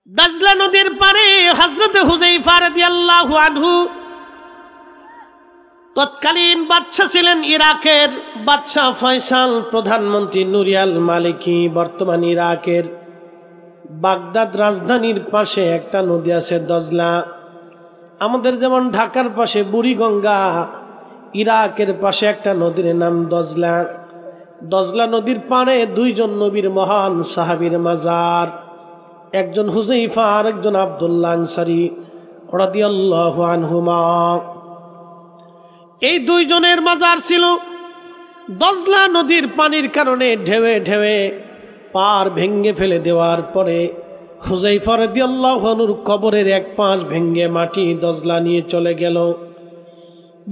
দাজলা নদীর পারে হযরত হুযায়ফা রাদিয়াল্লাহু আনহু তৎকালীন বাদশা ছিলেন ইরাকের বাদশা ফয়সাল, প্রধানমন্ত্রী নুরিয়াল মালিকি। বর্তমান ইরাকের বাগদাদ রাজধানীর পাশে একটা নদী আছে দজলা। আমাদের যেমন ঢাকার পাশে বুড়িগঙ্গা, ইরাকের পাশে একটা নদীর নাম দজলা। দজলা নদীর পাড়ে দুইজন নবীর মহান সাহাবীর মাজার, একজন হুযায়ফা আর একজন আব্দুল্লাহ আনসারী রাদিয়াল্লাহু আনহুমা। এই দুইজনের মাজার ছিল। দজলা নদীর পানির কারণে ঢেউে ঢেউে পার ভেঙ্গে ফেলে দেওয়ার পরে হুযায়ফা রাদিয়াল্লাহু আনহুর কবরের এক পাশ ভেঙ্গে মাটি দজলা নিয়ে চলে গেল।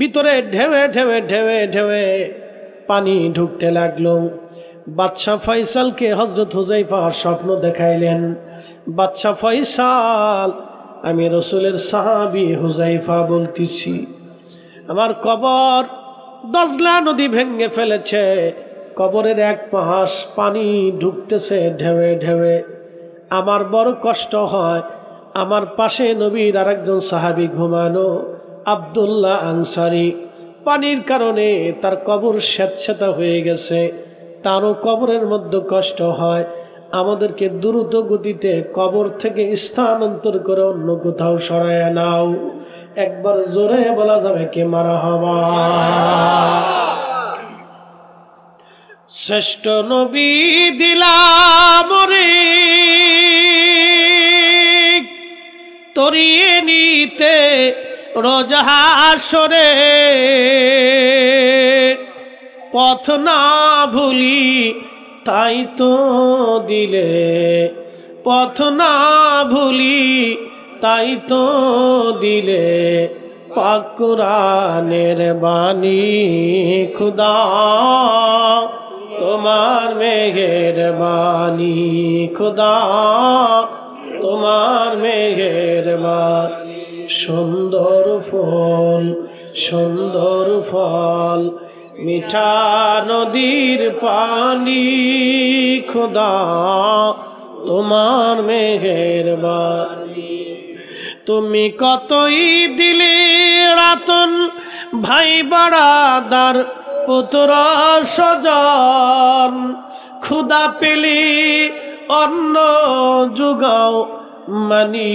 ভিতরে ঢেউে ঢেউে ঢেউে ঢেউে পানি ঢুকতে লাগলো। বাদশা ফয়সালকে হযরত হুযায়ফা স্বপ্ন দেখাইলেন, বাদশা ফয়সাল, আমি রাসূলের সাহাবী হুযায়ফা বলতেছি, আমার কবর দজলা নদী ভেঙ্গে ফেলেছে, কবরের এক পাশ পানি ঢুকতেছে ঢেউে ঢেউে, আমার বড় কষ্ট হয়। আমার পাশে নবীর আরেকজন সাহাবী ঘুমানো আব্দুল্লাহ আনসারী, পানির কারণে তার কবর স্যাঁতস্যাঁতা হয়ে গেছে, তারও কবরের মধ্যে কষ্ট হয়। আমাদেরকে দ্রুত গতিতে কবর থেকে স্থানান্তর করে অন্য কোথাও সরায় নাও। একবার জোরে বলা যাবে কে মারহাবা। শ্রেষ্ঠ নবী দিলাম রে তরিয়ে নিতে রোজ হাসরে, পথ না ভুলি তাই তো দিলে, পথ না ভুলি তাই তো দিলে, পাক কুরআনের বাণী খুদা তোমার মেহেরবানি, খুদা তোমার মেহেরবানি। সুন্দর ফল সুন্দর ফল মিঠা নদীর পানি, খুদা তোমার মেহেরবানি। তুমি কতই দিলে রাতন ভাই বাড়াদার পুত্র স্বজন, খুদা পেলি অন্ন যুগাও মানি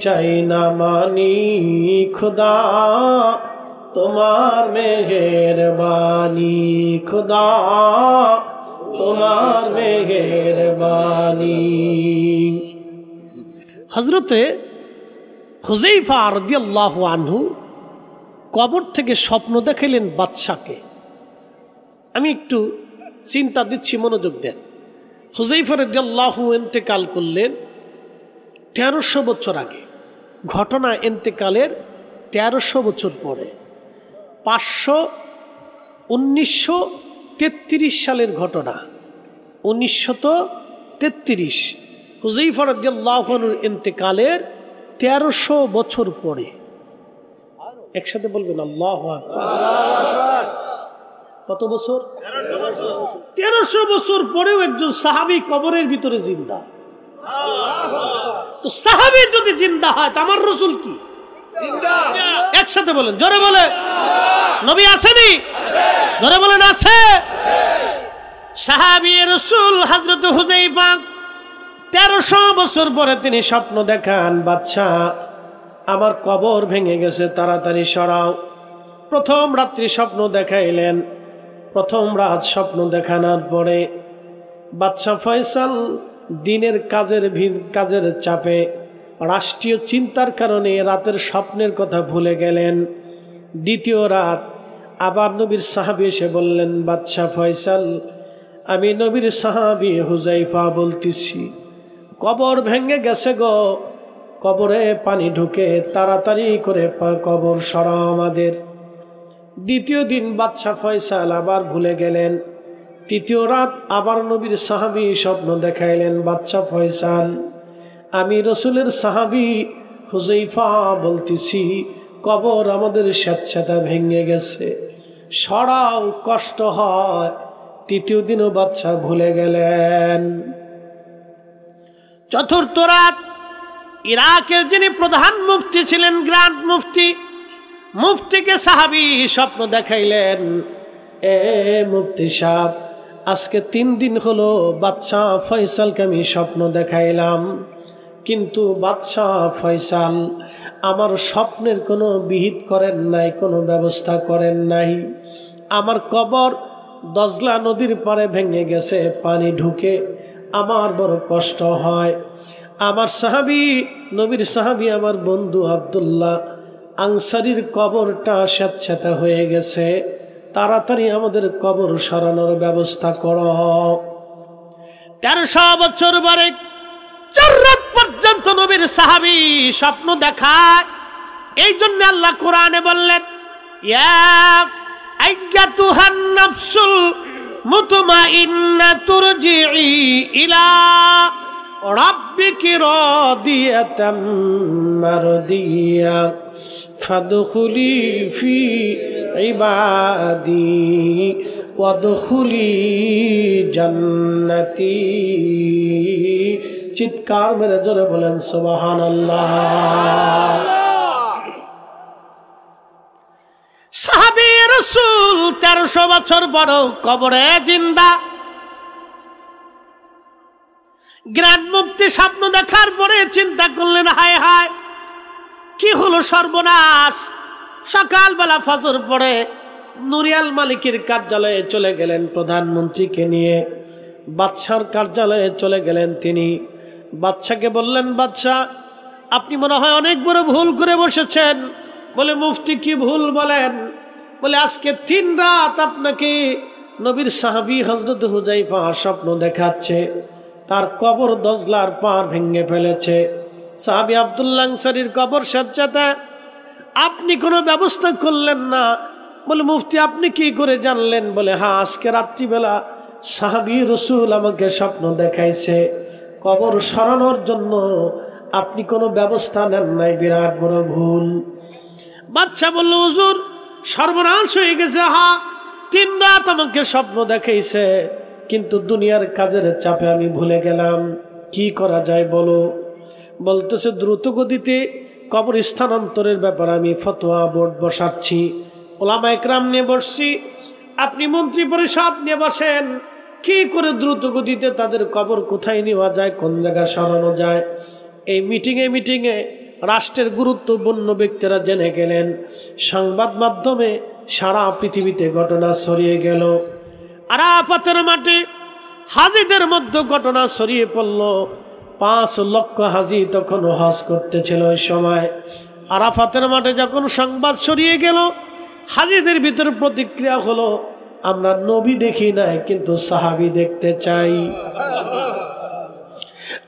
চাই না মানি, খুদা তোমার মেহেরবানি, খুদা তোমার মেহেরবানি। হযরতে হুযায়ফা রাদিয়াল্লাহু আনহু কবর থেকে স্বপ্ন দেখাইলেন বাদশাকে। আমি একটু চিন্তা দিচ্ছি, মনোযোগ দেন। হুযায়ফা রাদিয়াল্লাহু ইন্তেকাল করলেন 1300 বছর আগে। ঘটনা ইন্তেকালের 1300 বছর পরে 1933 সালের ঘটনা। 1933 হুযায়ফা রাদিয়াল্লাহু আনহুর ইন্তেকালের 1300 বছর পরে। একসাথে বলবেন আল্লাহু আকবার। কত বছর? 1300 বছর পরেও একজন সাহাবী কবরের ভিতরে জিন্দা। তো সাহাবী যদি জিন্দা হয় তো আমার রাসূল কি জিন্দা? একসাথে বলেন, জোরে বলে নবী আসেনি? জোরে বলেন আছে। সাহাবী রাসূল হযরত হুযায়ফা 1300 বছর পরে তিনি স্বপ্ন দেখান, বাদশাহ আমার কবর ভেঙে গেছে, তাড়াতাড়ি সরাও। প্রথম রাত্রি স্বপ্ন দেখাইলেন। প্রথম রাত স্বপ্ন দেখানোর পরে বাদশা ফয়সাল দিনের কাজের চাপে, রাষ্ট্রীয় চিন্তার কারণে রাতের স্বপ্নের কথা ভুলে গেলেন। দ্বিতীয় রাত আবার নবীর সাহাবী এসে বললেন, বাদশা ফয়সাল, আমি নবীর সাহাবী হুযায়ফা বলতেছি, কবর ভেঙে গেছে গো, কবরে পানি ঢুকে, তাড়াতাড়ি করে কবর সরাও আমাদের। দ্বিতীয় দিন বাদশা ফয়সাল আবার ভুলে গেলেন। তৃতীয় রাত আবার নবীর সাহাবী স্বপ্ন দেখাইলেন, বাদশা ফয়সাল, আমি রাসূলের সাহাবী হুযায়ফা বলতেছি, কবর আমাদের স্যাঁতস্যাঁতা ভেঙে গেছে, সরাও, কষ্ট হয়। তৃতীয় দিনও বাদশা ভুলে গেলেন। চতুর্থ রাত ইরাকের যিনি প্রধান মুফতি ছিলেন, গ্র্যান্ড মুফতি, মুফতিকে সাহাবী স্বপ্ন দেখাইলেন, এ মুফতি সাহেব, আজকে 3 দিন হলো বাদশাহ ফয়সালকে আমি স্বপ্ন দেখাইলাম, কিন্তু বাদশাহ ফয়সাল আমার স্বপ্নের কোনো বিহিত করেন নাই, কোনো ব্যবস্থা করেন নাই। আমার কবর দজলা নদীর পাড়ে ভেঙে গেছে, পানি ঢুকে, আমার বড় কষ্ট হয়। আমার সাহাবী, নবীর সাহাবী আমার বন্ধু আব্দুল্লাহ আনসারীর কবরটা স্যাঁতস্যাঁতে হয়ে গেছে, তাড়াতাড়ি আমাদের কবর সরানোর ব্যবস্থা করো। 1300 বছর পরে 4 রাত পর্যন্ত নবীর সাহাবী স্বপ্ন দেখায়। এই জন্য আল্লাহ কোরআনে বললেন, ইয়া আইয়াতুহান নাফসুল মুতমাইন্না তুরজিই ইলা রাব্বিকি রাদিয়াতাম মারদিয়া ফাদখুলি ফি ইবাদি ওয়াদখুলি জান্নাতি। চিৎকার মেরে জোরে বলেন সুবহানাল্লাহ। সাহাবী রাসূল 1300 বছর বড় কবরে জিন্দা। গ্র্যান্ড মুফতি স্বপ্ন দেখার পরে চিন্তা করলেন, হায় হায় কি হলো, সর্বনাশ। সকালবেলা ফজর পড়ে নুরিয়াল মালিকের কার্যালয়ে চলে গেলেন, প্রধানমন্ত্রীকে নিয়ে বাদশার কার্যালয়ে চলে গেলেন। তিনি বাদশাকে বললেন, বাদশাহ আপনি মনে হয় অনেক বড় ভুল করে বসেছেন। বলে, মুফতি কি ভুল বলেন? বলে, আজকে 3 রাত আপনাকে নবীর সাহাবী হযরত হুযায়ফা স্বপ্ন দেখাচ্ছে, তার কবর দজলার পার ভেঙে ফেলেছে, সাহাবী আব্দুল্লাহ আনসারীর কবর স্যাঁতস্যাঁতে, আপনি কোনো ব্যবস্থা করলেন না। বলে, মুফতি আপনি কি করে জানলেন? বলে, হ্যাঁ, আজকে রাত্রিবেলা সাহাবী রাসূল আমাকে স্বপ্ন দেখাইছে, কবর সরানোর জন্য আপনি কোনো ব্যবস্থা নেন নাই, বিরাট বড় ভুল। বাদশা বলল, হুজুর সর্বনাশ হয়ে গেছে। হ্যাঁ, 3 রাত আমাকে স্বপ্ন দেখাইছে, কিন্তু দুনিয়ার কাজের চাপে আমি ভুলে গেলাম, কি করা যায় বলো? বলতেছে, দ্রুত গতিতে কবর স্থানান্তরের ব্যাপারে আমি ফতোয়া বোর্ড বসাচ্ছি, ওলামা একরাম নিয়ে বসছি, আপনি মন্ত্রী পরিষদ নিয়ে বসেন, কি করে দ্রুত গতিতে তাদের কবর কোথায় নেওয়া যায়, কোন জায়গায় সরানো যায়। এই মিটিংয়ে রাষ্ট্রের গুরুত্বপূর্ণ ব্যক্তিরা জেনে গেলেন, সংবাদ মাধ্যমে সারা পৃথিবীতে ঘটনা ছড়িয়ে গেল। আরাফাতের মাঠে হাজিদের মধ্যে ঘটনা ছড়িয়ে পড়ল। 5 লক্ষ হাজি তখন হজ করতেছিল ওই সময়। আরাফাতের মাঠে যখন সংবাদ ছড়িয়ে গেল, হাজিদের ভিতর প্রতিক্রিয়া হলো, আমরা নবী দেখি নাই, কিন্তু সাহাবী দেখতে চাই।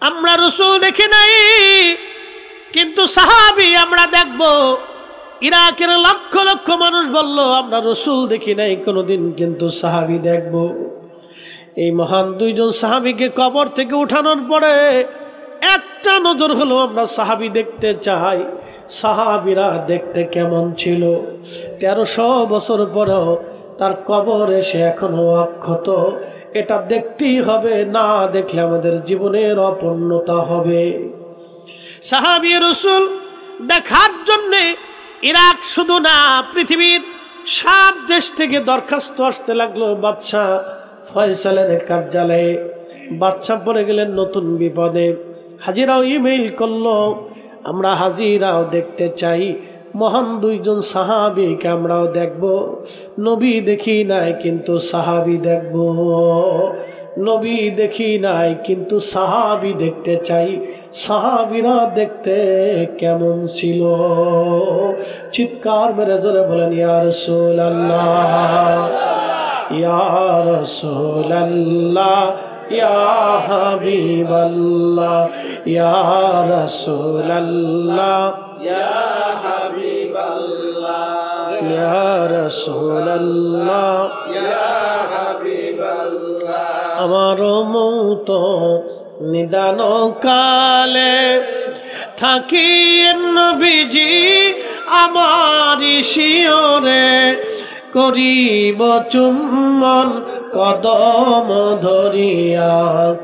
আমরা রাসূল দেখি নাই, কিন্তু সাহাবী আমরা দেখব। ইরাকের লক্ষ লক্ষ মানুষ বলল, আমরা রাসূল দেখি নাই কোনোদিন, কিন্তু সাহাবী দেখব। এই মহান 2 জন সাহাবীকে কবর থেকে উঠানোর পরে একটা নজর হলো, আমরা সাহাবী দেখতে চাই, সাহাবীরা দেখতে কেমন ছিল। 1300 বছর পরেও তার কবর এসে এখনো অক্ষত, এটা দেখতেই হবে, না দেখলে আমাদের জীবনের অপূর্ণতা হবে। সাহাবী রাসূল দেখার জন্যে ইরাক শুধু না, পৃথিবীর সব দেশ থেকে দরখাস্ত আসতে লাগলো বাদশাহ ফয়সালের কার্যালয়ে। বাদশাহ পড়ে গেলেন নতুন বিপদে। হাজিরাও ইমেইল করলো, আমরা হাজিরাও দেখতে চাই, মহান 2 জন সাহাবীকে আমরাও দেখব। নবী দেখি নাই, কিন্তু সাহাবী দেখব। নবী দেখি নাই, কিন্তু সাহাবী দেখতে চাই, সাহাবীরা দেখতে কেমন ছিল? চিৎকার মেরে জোরে বলেন, ইয়া রাসূলুল্লাহ, ইয়া রাসূলুল্লাহ, ইয়া হাবিবাল্লাহ, ইয়া রাসূলুল্লাহ, ইয়া হাবিবাল্লাহ, ইয়া রাসূলুল্লাহ, ইয়া হাবিবাল্লাহ। আমার মৌত নিদান কালে থাকি নবীজি আমার শিয়রে, করিব চুম্বন কদম ধরিয়া,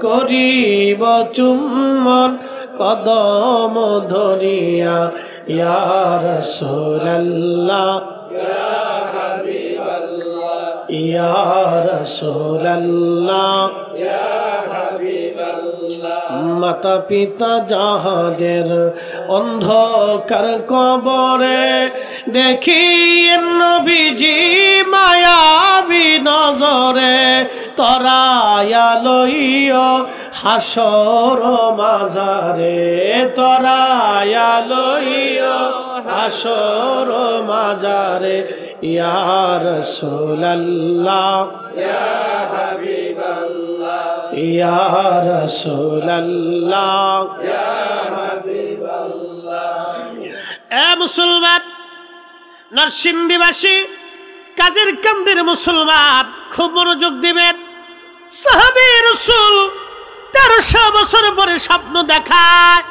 করিব চুম্বন কদম ধরিয়া ইয়া রাসূলুল্লাহ ইয়া রাসূলুল্লাহ মাতা পিতা যাহাদের অন্ধকার কবরে দেখি নবীজি মায়াবী নজরে তরায়া লইও হাসর মাজারে তরায়া লইও হাসর মাজারে ইয়া রাসূলুল্লাহ ইয়া হাবিবাল্লাহ ইয়া রাসূলুল্লাহ ইয়া হাবিবাল্লাহ। এ মুসলমান, নরসিংদীবাসী, কাজীর কান্দির মুসলমান, খুব মনোযোগ দিবেন। সাহাবী রাসূল 1300 বছর পরে স্বপ্ন দেখায়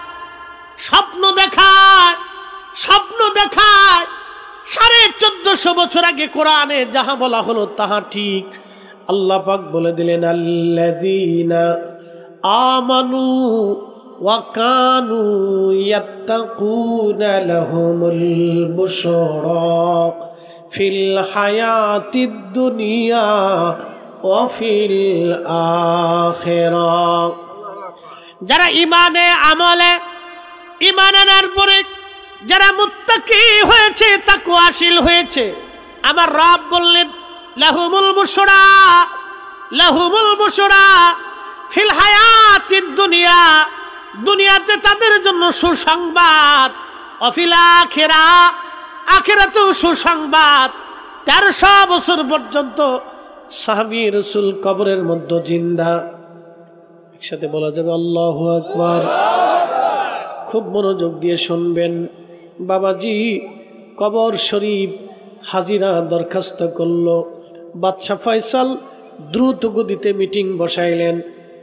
1450 বছর আগে কোরআনে যাহা বলা হলো তাহা ঠিক। আল্লাহ পাক বলে দিলেন আল্লাযীনা আমানু ওয়া কানু ইয়াত্তাকুনা লাহুমুল বুশরা ফিল হায়াতিদ দুনিয়া ওয়া ফিল আখিরাহ। যারা ঈমানে আমলে ঈমান আনার পরে যারা মুত্তাকি হয়েছে, তাকওয়াশীল হয়েছে, আমার রব বললেন লাহুমুল বুশরা ফিল হায়াতিদ দুনিয়া, দুনিয়াতে তাদের জন্য সুসংবাদ, অফিল আখিরাহ, আখিরাতেও সুসংবাদ। 1300 বছর পর্যন্ত সাহাবী রাসূল কবরের মধ্যে জিন্দা। একসাথে বলা যাবে আল্লাহু আকবার। খুব মনোযোগ দিয়ে শুনবেন। বাবাজি কবর শরীফ হাজিরা দরখাস্ত করলো। বাদশাহ ফয়সাল দ্রুত গতিতে মিটিং বসাইলেন,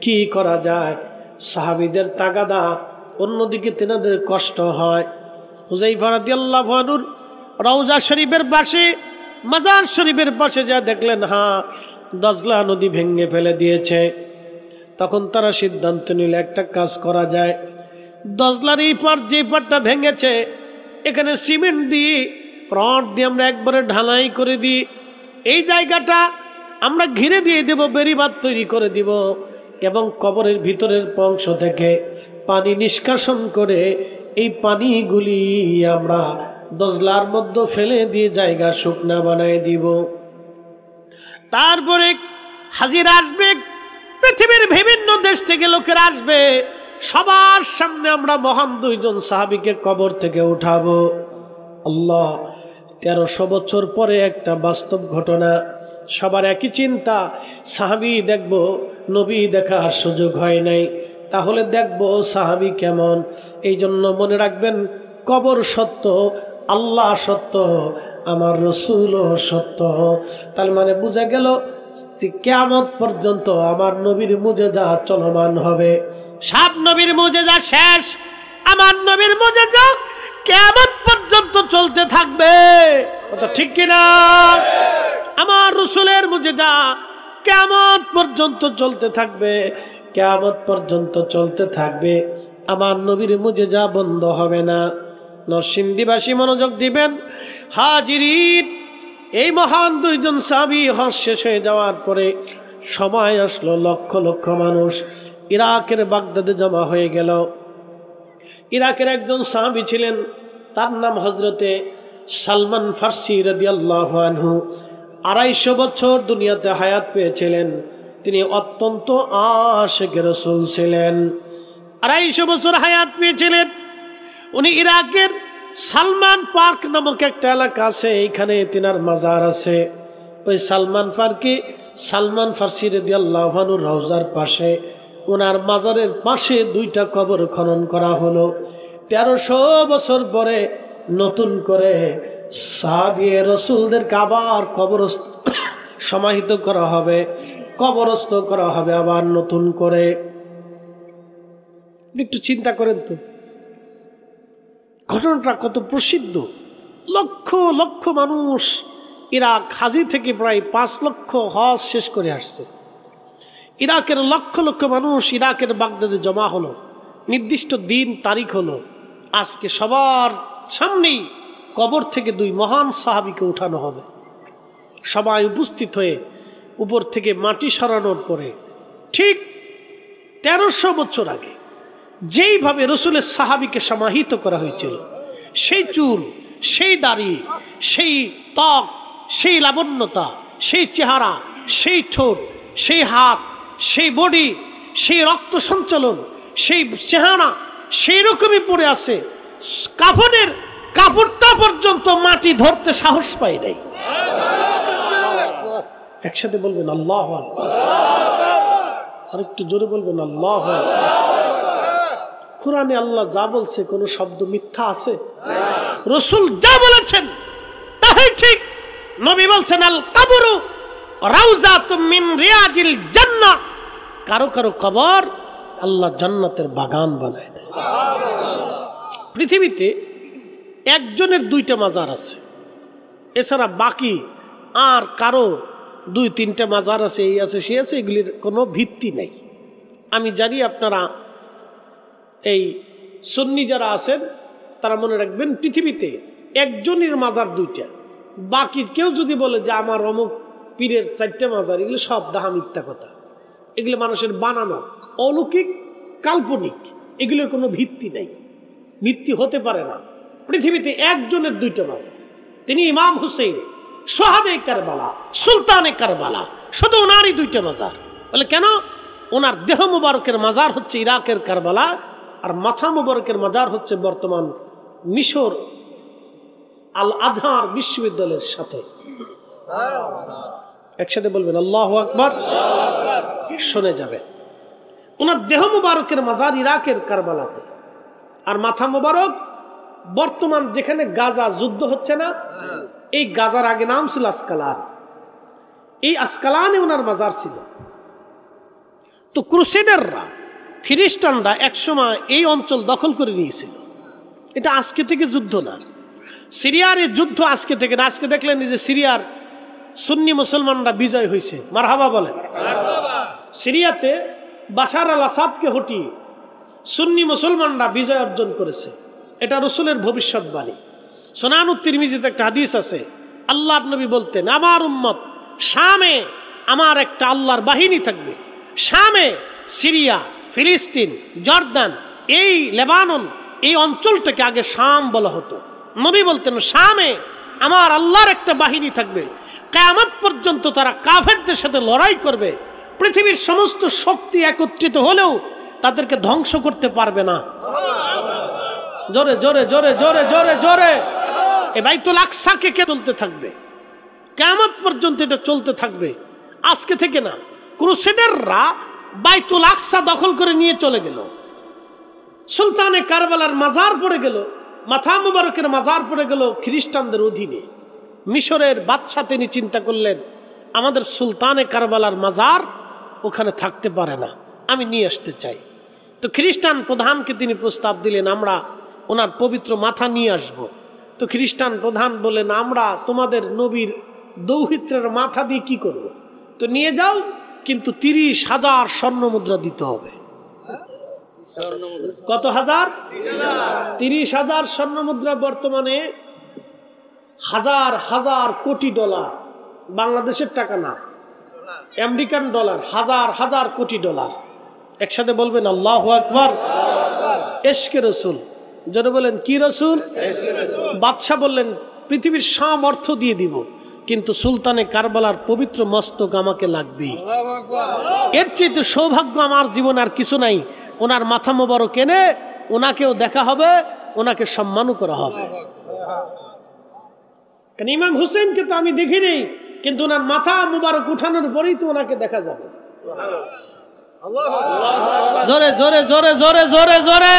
কি করা যায়। সাহাবীদের তাগাদা, অন্যদিকে তেনাদের কষ্ট হয়। হুযায়ফা রাদিয়াল্লাহু আনহুর রওজা শরীফের পাশে, মাজার শরীফের পাশে যা দেখলেন, হ্যাঁ দজলা নদী ভেঙে ফেলে দিয়েছে। তখন তারা সিদ্ধান্ত নিল একটা কাজ করা যায়, দজলার এই পার যে পারটা ভেঙেছে এখানে সিমেন্ট দিয়ে রড দিয়ে আমরা একবারে ঢালাই করে দিই, এই জায়গাটা আমরা ঘিরে দিয়ে দেব, বেড়িবাঁধ তৈরি করে দিব এবং কবরের ভিতরের অংশ থেকে পানি নিষ্কাশন করে এই পানিগুলি আমরা দজলার মধ্যে ফেলে দিয়ে জায়গা শুকনা বানায় দিব। তারপরে হাজির আসবে, পৃথিবীর বিভিন্ন দেশ থেকে লোকেরা আসবে, সবার সামনে আমরা মহান 2 জন সাহাবীকে কবর থেকে উঠাবো। আল্লাহ, 1300 বছর পরে একটা বাস্তব ঘটনা। সবার একই চিন্তা, সাহাবী দেখব, নবী দেখার সুযোগ হয় নাই, তাহলে দেখব সাহাবী কেমন। এই জন্য মনে রাখবেন, কবর সত্য, আল্লাহ সত্য, আমার রাসূলও সত্য। তার মানে বোঝা গেল কিয়ামত পর্যন্ত আমার নবীর মুজিজা চলমান হবে। সব নবীর মুজিজা শেষ, আমার নবীর মুজিজা কিয়ামত পর্যন্ত চলতে থাকবে। কথা ঠিক কিনা? আমার রাসূলের মুজিজা কিয়ামত পর্যন্ত চলতে থাকবে, কিয়ামত পর্যন্ত চলতে থাকবে। আমার নবীর মুজিজা বন্ধ হবে না। নরসিংদীবাসী মনোযোগ দিবেন। হাজিরিন, এই মহান 2 জন সাহাবী হজ শেষ হয়ে যাওয়ার পরে সময় আসলো, লক্ষ লক্ষ মানুষ ইরাকের বাগদাদে জমা হয়ে গেল। ইরাকের একজন সাহাবী ছিলেন, তার নাম হযরতে সালমান ফারসি রাদিয়াল্লাহু আনহু। 250 বছর দুনিয়াতে হায়াত পেয়েছিলেন। তিনি অত্যন্ত আশিকে রাসূল ছিলেন। 250 বছর হায়াত পেয়েছিলেন উনি। ইরাকের সালমান পার্ক নামক একটা এলাকা আছে, এইখানে তিনার মাজার আছে। ওই সালমান পার্কে সালমান ফারসি রাদিয়াল্লাহু আনহুর রওজার পাশে, ওনার মাজারের পাশে 2টা কবর খনন করা হলো। 1300 বছর পরে নতুন করে সাহাবী রাসূলদেরকে আবার কবরস্থ সমাহিত করা হবে, কবরস্থ করা হবে আবার নতুন করে। একটু চিন্তা করেন তো, ঘটনাটা কত প্রসিদ্ধ। লক্ষ লক্ষ মানুষ ইরাক হাজি থেকে প্রায় 5 লক্ষ হজ শেষ করে আসছে। ইরাকের লক্ষ লক্ষ মানুষ ইরাকের বাগদাদে জমা হলো। নির্দিষ্ট দিন তারিখ হলো আজকে সবার সামনেই কবর থেকে 2 মহান সাহাবীকে উঠানো হবে। সবাই উপস্থিত হয়ে উপর থেকে মাটি সরানোর পরে ঠিক 1300 বছর আগে যেইভাবে রসুলের সাহাবীকে সমাহিত করা হয়েছিল, সেই চুল, সেই দাড়ি, সেই ত্বক, সেই লাবণ্যতা, সেই চেহারা, সেই ঠোঁট, সেই হাত, সেই বডি, সেই রক্ত সঞ্চালন, সেই চেহারা সেই রকমই পড়ে আছে। কাফনের কাপড়টা পর্যন্ত মাটি ধরতে সাহস পায় নাই। একসাথে বলবেন আল্লাহু আকবার। আর একটু জোরে বলবেন আল্লাহু আকবার। কোরআনে আল্লাহ যা বলছে কোন শব্দ মিথ্যা আছে? রাসূল যা বলেছেন তাই ঠিক। নবী বলছেন আল কবরু রাউজাতুম মিন রিয়াজিল জান্নাহ। কারো কারো কবর আল্লাহ জান্নাতের বাগান বানায় দেয়। পৃথিবীতে একজনের 2টা মাজার আছে, এছাড়া বাকি আর কারো 2-3টা মাজার আছে, এই আছে সে আছে, এগুলির কোনো ভিত্তি নেই। আমি জানি আপনারা এই সুন্নি যারা আছেন তারা মনে রাখবেন পৃথিবীতে একজনের মাজার 2টা, বাকি কেউ যদি বলে যে আমার অমুক পীরের 4টা মাজার, এগুলো সব ডাহা মিথ্যা কথা। এগুলো মানুষের বানানো, অলৌকিক, কাল্পনিক, এগুলোর কোনো ভিত্তি নেই, ভিত্তি হতে পারে না। পৃথিবীতে একজনের 2টা মাজার, তিনি ইমাম হুসেইন শাহাদে কারবালা, সুলতানে কারবালা, শুধু ওনারই 2টা মাজার। বলে কেন? ওনার দেহ মুবারকের মাজার হচ্ছে ইরাকের কারবালা, আর মাথা মুবারকের মাজার হচ্ছে বর্তমান মিশর আল আজহার বিশ্ববিদ্যালয়ের সাথে। একসাথে বলবেন আল্লাহু আকবার। শুনে যাবে, ওনার দেহ মুবারকের মাজার ইরাকের কারবালাতে, আর মাথা মুবারক বর্তমান যেখানে গাজা যুদ্ধ হচ্ছে না, এই গাজার আগে নাম ছিল আসকালান। এই আসকালানে ওনার মাজার ছিল। তো ক্রুসেডাররা, খ্রিস্টানরা একসময় এই অঞ্চল দখল করে নিয়েছিল। এটা আজকে থেকে যুদ্ধ না, সিরিয়ার এই যুদ্ধ আজকে থেকে না। আজকে দেখলেন যে সিরিয়ার সুন্নি মুসলমানরা বিজয় হয়েছে, মারহাবা বলেন। সিরিয়াতে বাশার আল আসাদকে হটিয়ে সুন্নি মুসলমানরা বিজয় অর্জন করেছে। এটা রসুলের ভবিষ্যৎবাণী। সুনানুত তিরমিজিতে একটা হাদিস আছে, আল্লাহর নবী বলতেন আমার উম্মত শামে আমার একটা আল্লাহর বাহিনী থাকবে। শামে সিরিয়া, ফিলিস্তিন, জর্দান, এই লেবানন, এই অঞ্চলটাকে আগে শাম বলা হতো। নবী বলতেন শামে আমার আল্লাহর একটা বাহিনী থাকবে, কিয়ামত পর্যন্ত তারা কাফেরদের সাথে লড়াই করবে। পৃথিবীর সমস্ত শক্তি একত্রিত হলেও তাদেরকে ধ্বংস করতে পারবে না। জোরে জোরে জোরে জোরে জোরে জোরে। এই বাইতুল আকসাকে কে চলতে থাকবে, কিয়ামত পর্যন্ত এটা চলতে থাকবে, আজকে থেকে না। ক্রুসেডাররা বাইতুল আকসা দখল করে নিয়ে চলে গেল, সুলতানে কারবালার মাজার পড়ে গেল, মাথা মুবারকের মাজার পড়ে গেল খ্রিস্টানদের অধীনে। মিশরের বাদশা তিনি চিন্তা করলেন আমাদের সুলতানে কারবালার মাজার ওখানে থাকতে পারে না, আমি নিয়ে আসতে চাই। তো খ্রিস্টান প্রধানকে তিনি প্রস্তাব দিলেন আমরা ওনার পবিত্র মাথা নিয়ে আসব। তো খ্রিস্টান প্রধান বলেন আমরা তোমাদের নবীর দৌহিত্রের মাথা দিয়ে কি করব? তো নিয়ে যাও, কিন্তু 30,000 স্বর্ণ মুদ্রা দিতে হবে। কত হাজার? 30,000 স্বর্ণ মুদ্রা, বর্তমানে হাজার হাজার কোটি ডলার, বাংলাদেশের টাকা না, আমেরিকান ডলার, হাজার হাজার কোটি ডলার। একসাথে বলবেন আল্লাহু আকবার। এশকে রসুল, যারা বলেন কি রসুল? বাদশাহ বললেন পৃথিবীর সব অর্থ দিয়ে দিব, কিন্তু সুলতানে কারবালার পবিত্র মস্তক আমাকে লাগবে। এর চেয়ে সৌভাগ্য আমার জীবন আর কিছু নাই। ওনার মাথা মোবারক এনে ওনাকেও দেখা হবে, ওনাকে সম্মানও করা হবে। কারণ ইমাম হুসেনকে তো আমি দেখিনি, কিন্তু ওনার মাথা মোবারক উঠানোর পরেই তো ওনাকে দেখা যাবে। জোরে জোরে জোরে জোরে জোরে জোরে।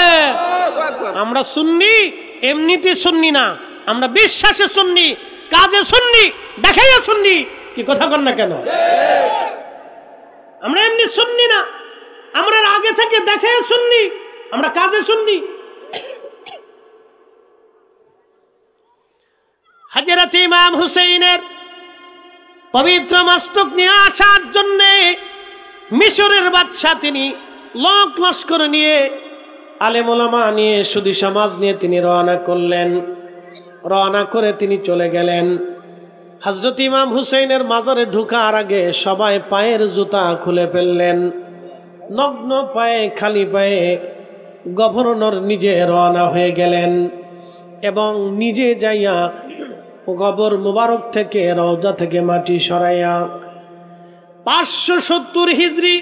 আমরা সুন্নি, এমনিতে সুন্নি না, আমরা বিশ্বাসে সুন্নি, কাজে সুন্নি, দেখাইয়া সুন্নি। কি কথা কন না কেন? আমরা এমনি সুন্নি না, আমরা আগে থেকে দেখাইয়া সুন্নি, আমরা কাজে সুন্নি। হযরত ইমাম হুসাইনের পবিত্র মস্তক নিয়ে আসার জন্য মিশরের বাদশা তিনি লস্কর নিয়ে আলেম ওলামা নিয়ে সুধী সমাজ নিয়ে তিনি রওনা করলেন। রওনা করে তিনি চলে গেলেন। হযরত ইমাম হুসাইনের মাজারে ঢোকার আগে সবাই পায়ের জুতা খুলে ফেললেন। নগ্ন পায়ে, খালি পায়ে গভর্নর নিজে রওনা হয়ে গেলেন এবং নিজে যাইয়া কবর মুবারক থেকে, রওজা থেকে মাটি সরাইয়া 570 হিজরি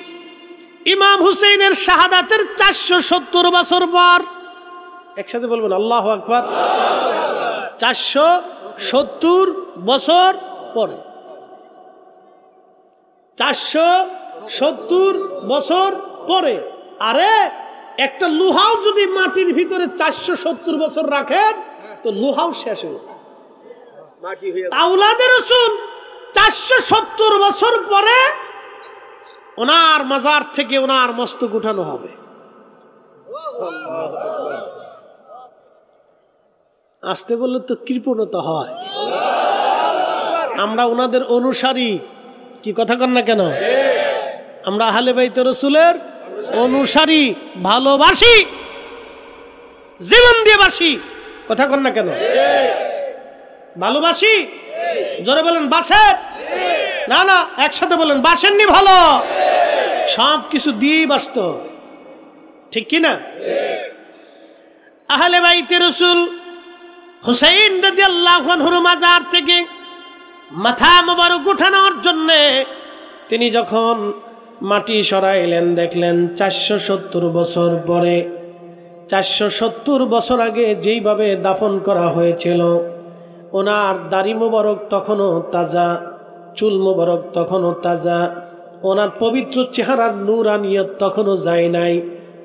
ইমাম হুসাইনের শাহাদাতের 470 বছর পর, একসাথে বলবেন আল্লাহু আকবার, 470 বছর পরে, 470 বছর পরে। আরে একটা লোহাও যদি মাটির ভিতরে 470 বছর রাখেন তো লোহাও শেষ হয়ে যায়। আওলাদে রাসূল 470 বছর পরে ওনার মাজার থেকে ওনার মস্তক উঠানো হবে। আসতে বললে তো কৃপণতা হয়। আমরা ওনাদের অনুসারী, কি কথা কন না কেন? আমরা আহলে বাইত রাসূলের অনুসারী, ভালোবাসি, জীবন দিয়ে বাসি, কথা কন না কেন? ভালোবাসি, জোরে বলেন বাসেন। না না, একসাথে বলেন বাসেননি, ভালো সব কিছু দিয়েই বাসতে হবে, ঠিক কিনা? আহলে বাইতে রাসূল হুসাইন রাদিয়াল্লাহু আনহুর মাজার থেকে মাথা মোবারক উঠানোর জন্য তিনি যখন মাটি সরাইলেন, দেখলেন 470 বছর পরে, 470 বছর আগে যেইভাবে দাফন করা হয়েছিল, ওনার দাড়ি মোবারক তখনও তাজা, চুল মোবারক তখনও তাজা, ওনার পবিত্র চেহারার নূরানিয়ত তখনও যায় নাই,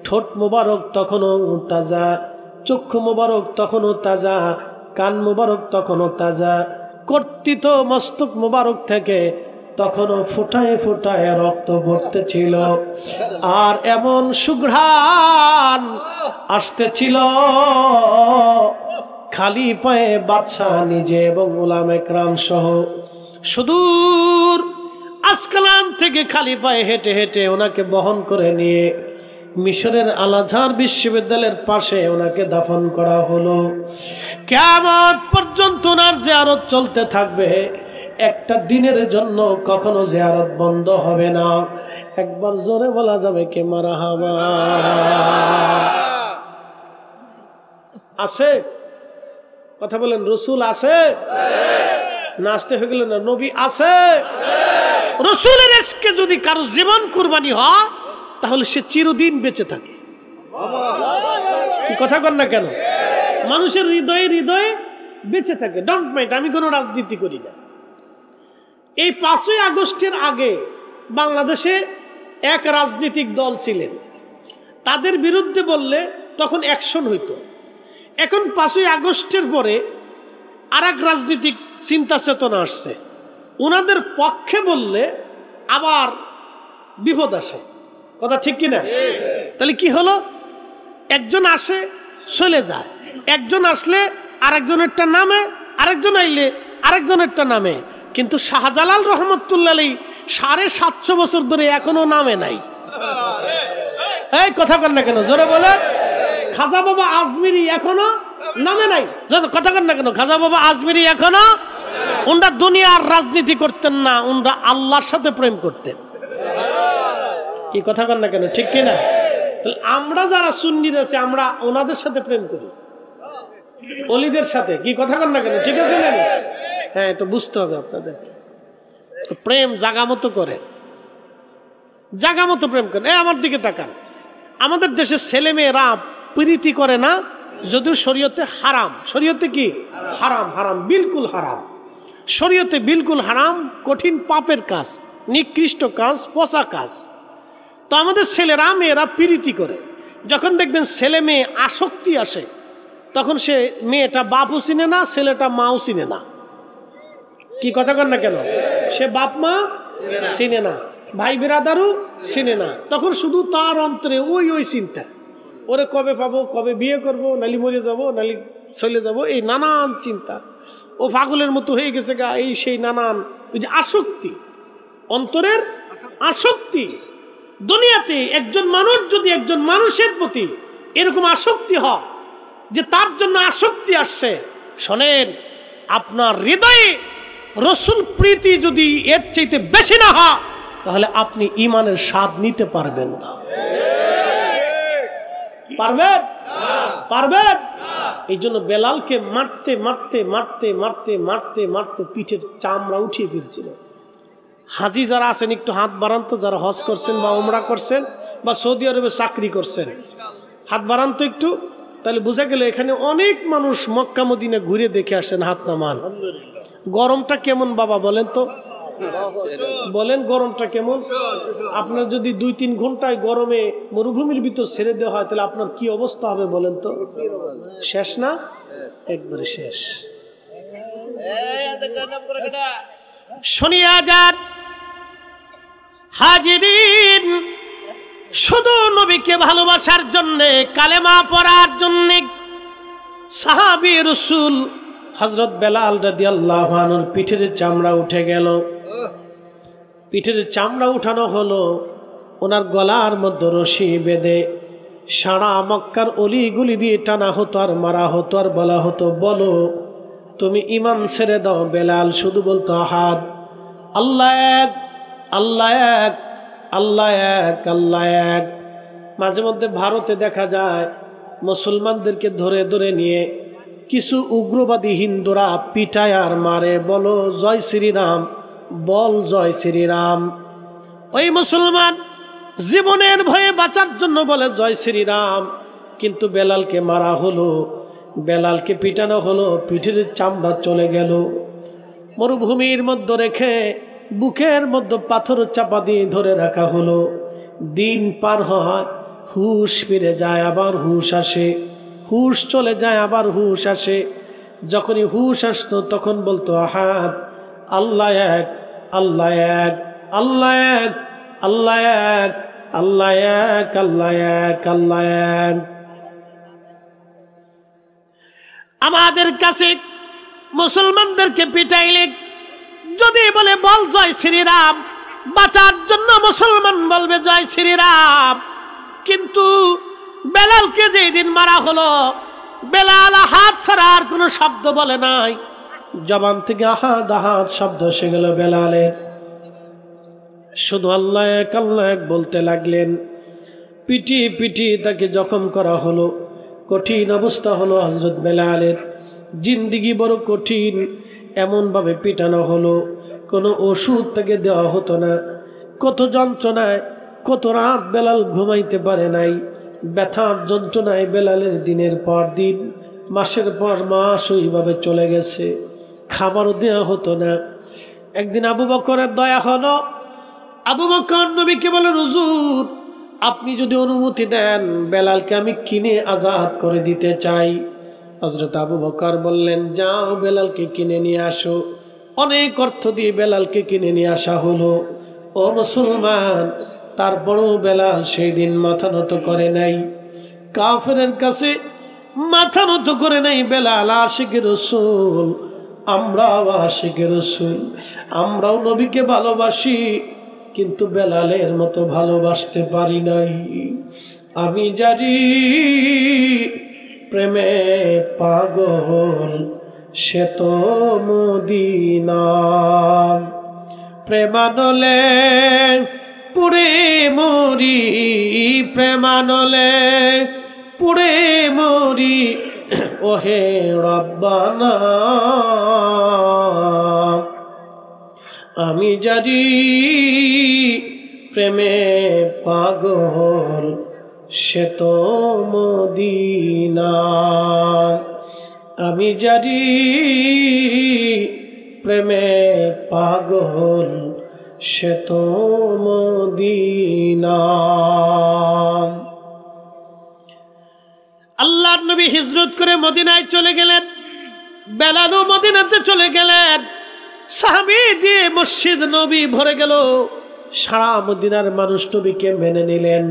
ঠোঁট মোবারক তখনও তাজা, চক্ষু মোবারক তখনও তাজা, কান মোবারক তখনও তাজা, কর্তিত মস্তক মোবারক থেকে তখনও ফোঁটায় ফোঁটায় রক্ত পড়তেছিল। আর এমন সুঘ্রাণ আসতেছিল, খালি পায়ে বাদশাহ নিজে এবং উলামা ইকরাম সহ সুদূর আসকালান থেকে খালি পায়ে হেঁটে হেঁটে ওনাকে বহন করে নিয়ে মিশরের আল আজহার বিশ্ববিদ্যালয়ের পাশে ওনাকে দাফন করা হলো। কিয়ামত পর্যন্ত ওনার জিয়ারত চলতে থাকবে, একটা দিনের জন্য কখনো জিয়ারত বন্ধ হবে না। একবার জোরে বলা যাবে কে মারহাবা? আছে কথা বলেন, রসুল আছে? নাচতে হয়ে গেল না, নবী আছে। রসুলের ইশকে যদি কারো জীবন কুরবানি হয় তাহলে সে চিরদিন বেঁচে থাকে। কি কথা কন না কেন? মানুষের হৃদয়ে হৃদয়ে বেঁচে থাকে। ডোন্ট মাইন্ড, আমি কোনো রাজনীতি করি না। এই 5ই আগস্টের আগে বাংলাদেশে এক রাজনৈতিক দল ছিলেন, তাদের বিরুদ্ধে বললে তখন অ্যাকশন হইতো। এখন 5ই আগস্টের পরে আর এক রাজনৈতিক চিন্তা চেতনা আসছে, ওনাদের পক্ষে বললে আবার বিপদ আসে। কথা ঠিক কিনা? তাহলে কি হলো, একজন আসে চলে যায়, একজন আসলে আরেকজনেরটা নামে, আরেকজন আইলে আরেকজনেরটা নামে। কিন্তু শাহজালাল রহমতুল্লাহ আলাইহি 750 বছর ধরে এখনো নামে নাই। এই কথা কন না কেন? জোরে বলে। খাজা বাবা আজমিরি এখনো নামে নাই। কথা কন না কেন? খাজা বাবা আজমিরি এখনো, ওনারা দুনিয়ার রাজনীতি করতেন না, ওনারা আল্লাহর সাথে প্রেম করতেন। কি কথা কন না কেন? ঠিক কিনা? তাহলে আমরা যারা সুন্নি আছি আমরা ওনাদের সাথে প্রেম করি, ওলিদের সাথে। কি কথা কন না কেন? ঠিক আছে না? হ্যাঁ, তো বুঝতে হবে আপনাদের। তো প্রেম জাগা মতো করেন, জাগা মতো প্রেম করেন। আমার দিকে তাকান, আমাদের দেশে ছেলে মেয়েরা প্রীতি করে না, যদিও শরীয়তে হারাম। শরীয়তে কি হারাম? হারাম, বিলকুল হারাম। শরীয়তে বিলকুল হারাম, কঠিন পাপের কাজ, নিকৃষ্ট কাজ, পচা কাজ। তো আমাদের ছেলেরা মেয়েরা প্রীতি করে। যখন দেখবেন ছেলে মেয়ে আসক্তি আসে, তখন সে মেয়েটা বাপও চিনে না, ছেলেটা মাও চিনে না। কি কথা কন না কেন? সে বাপ মা চিনে না, ভাই বিরাদারও চিনে না। তখন শুধু তার অন্তরে ওই ওই চিন্তা, ওরে কবে পাবো, কবে বিয়ে করবো, নালি মরে যাবো, নালি চলে যাবো, এই নানান চিন্তা। ও পাগলের মতো হয়ে গেছে গা, এই সেই নানান। ওই যে আসক্তি, অন্তরের আসক্তি। দুনিয়াতে একজন মানুষ যদি একজন মানুষের প্রতি এরকম আসক্তি হয় যে তার জন্য আসক্তি আসছে। শোনেন, আপনার হৃদয়ে রসুল প্রীতি যদি এর চাইতে বেশি না হয় তাহলে আপনি ঈমানের স্বাদ নিতে পারবেন না। পারবেন? পারবেন? এই জন্য বেলালকে মারতে মারতে মারতে মারতে মারতে মারতে পিঠের চামড়া উঠিয়ে ফিরছিল। হাজি যারা আছেন একটু হাত বাড়ান তো, যারা হজ করছেন বা উমরা করছেন বা সৌদি আরবে চাকরি করছেন, হাত বাড়ান তো একটু, তাহলে বোঝা গেল এখানে অনেক মানুষ মক্কা মদিনা ঘুরে দেখে আসেন। হাত নামান। গরমটা কেমন বাবা বলেন তো, বলেন গরমটা কেমন? আপনার যদি 2-3 ঘন্টায় গরমে মরুভূমির ভিতর ছেড়ে দেওয়া হয় তাহলে আপনার কি অবস্থা হবে বলেন তো? শেষ না? একবারে শেষ। শুনিয়া যান হাজিরিন, শুধু নবীকে ভালোবাসার জন্যে, কালেমা পড়ার জন্যে সাহাবী রাসূল হযরত বেলাল রাদিয়াল্লাহু আনহুর পিঠের চামড়া উঠে গেল। পিঠের চামড়া উঠানো হলো, ওনার গলার মধ্যে রশি বেঁধে সারা মক্কার অলিগুলি দিয়ে টানা হতো আর মারা হতো আর বলা হতো, বলো তুমি ঈমান ছেড়ে দাও। বেলাল শুধু বলতো আহাদ, আল্লাহ এক, আল্লাহ এক, আল্লাহ এক, আল্লাহ এক। মাঝে মধ্যে ভারতে দেখা যায় মুসলমানদেরকে ধরে ধরে নিয়ে কিছু উগ্রবাদী হিন্দুরা পিটায় আর মারে, বলো জয় শ্রীরাম, বল জয় শ্রীরাম। ওই মুসলমান জীবনের ভয়ে বাঁচার জন্য বলে জয় শ্রীরাম, কিন্তু বেলালকে মারা হলো, বেলালকে পিটানো হলো, পিঠের চামড়া চলে গেল। মরুভূমির মধ্যে রেখে বুকের মধ্যে পাথর চাপা দিয়ে ধরে রাখা হলো। দিন পার হয়, হুশ ফিরে যায়, আবার হুশ আসে, হুশ চলে যায়, আবার হুশ আসে। যখনই হুশ আসতো তখন বলতো আহাদ, আল্লাহ এক, আল্লাহ এক, আল্লাহ এক, আল্লাহ এক, আল্লাহ এক, আল্লাহ এক, আল্লাহ এক। আমাদের কাছে মুসলমানদেরকে পিটাইলে যদি বলে বল জয় শ্রীরাম, বাঁচার জন্য মুসলমান বলবে জয় শ্রীরাম। কিন্তু বেলালকে যেই দিন মারা হলো, বেলাল হাত ছাড়া আর কোনো শব্দ বলে নাই, জবান থেকে আহাদ আহাদ শব্দ এসে গেল বেলালের। শুধু আল্লাহ এক, আল্লাহ এক বলতে লাগলেন। পিটি পিটি তাকে জখম করা হলো, কঠিন অবস্থা হলো হযরত বেলালের। জিন্দিগি বড় কঠিন, এমনভাবে পিটানো হলো, কোনো ওষুধ তাকে দেওয়া হতো না। কত যন্ত্রণায়, কত রাত বেলাল ঘুমাইতে পারে নাই। ব্যথার যন্ত্রণায় বেলালের দিনের পর দিন, মাসের পর মাস ওইভাবে চলে গেছে। খাবারও দেওয়া হতো না। একদিন আবু বকরের দয়া হলো। আবু বকর নবীকে বলেন, হুজুর আপনি যদি অনুমতি দেন বেলালকে আমি কিনে আজাদ করে দিতে চাই। হযরত আবু বকর বললেন, যাও বেলালকে কিনে নিয়ে আসো। অনেক অর্থ দিয়ে বেলালকে কিনে নিয়ে আসা হলো। ও মুসলমান, তারপরও বেলাল সেই দিন মাথা নত করে নাই, কাফেরের কাছে মাথা নত করে নাই। বেলাল আশিকে রাসূল, আমরাও আশিকে রাসূল, আমরাও নবীকে ভালোবাসি, কিন্তু বেলালের মতো ভালোবাসতে পারি নাই। আমি জানি প্রেমে পাগল সে তো মদিনা, প্রেমানলে পুরে মরি, প্রেমানলে পুরে মরি, ওহে রব্বানা। আমি জানি প্রেমে পাগল সে তো মদিনা, আমি জানি প্রেমে পাগল সে তো মদিনা। আল্লাহর নবী হিজরত করে মদিনায় চলে গেলেন, বেলালও মদিনাতে চলে গেলেন। সাহাবী দিয়ে মসজিদ নবী ভরে গেল। সারা মদিনার মানুষ নবীকে মেনে নিলেন।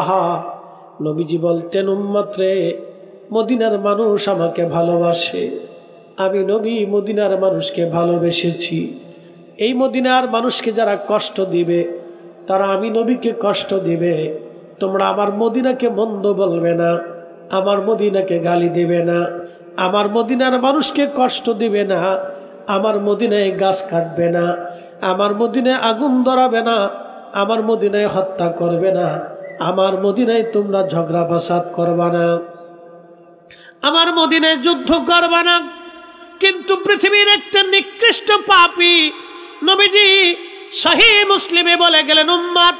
আহা, নবীজি বলতেন, উম্মত রে, মদিনার মানুষ আমাকে ভালোবাসে, আমি নবী মদিনার মানুষকে ভালোবেসেছি। এই মদিনার মানুষকে যারা কষ্ট দিবে তারা আমি নবীকে কষ্ট দিবে। তোমরা আমার মদিনাকে মন্দ বলবে না, আমার মদিনাকে গালি দিবে না, আমার মদিনার মানুষকে কষ্ট দিবে না, আমার মদিনায় গাছ কাটবে না, আমার মদিনায় আগুন ধরাবে না, আমার মদিনায় হত্যা করবে না, আমার মদিনায় তোমরা ঝগড়া ফাসাদ করবা না, আমার মদিনায় যুদ্ধ করবা না। কিন্তু পৃথিবীর একটা নিকৃষ্ট পাপী নবীজি সহিহ মুসলিমে বলে গেলেন, উম্মত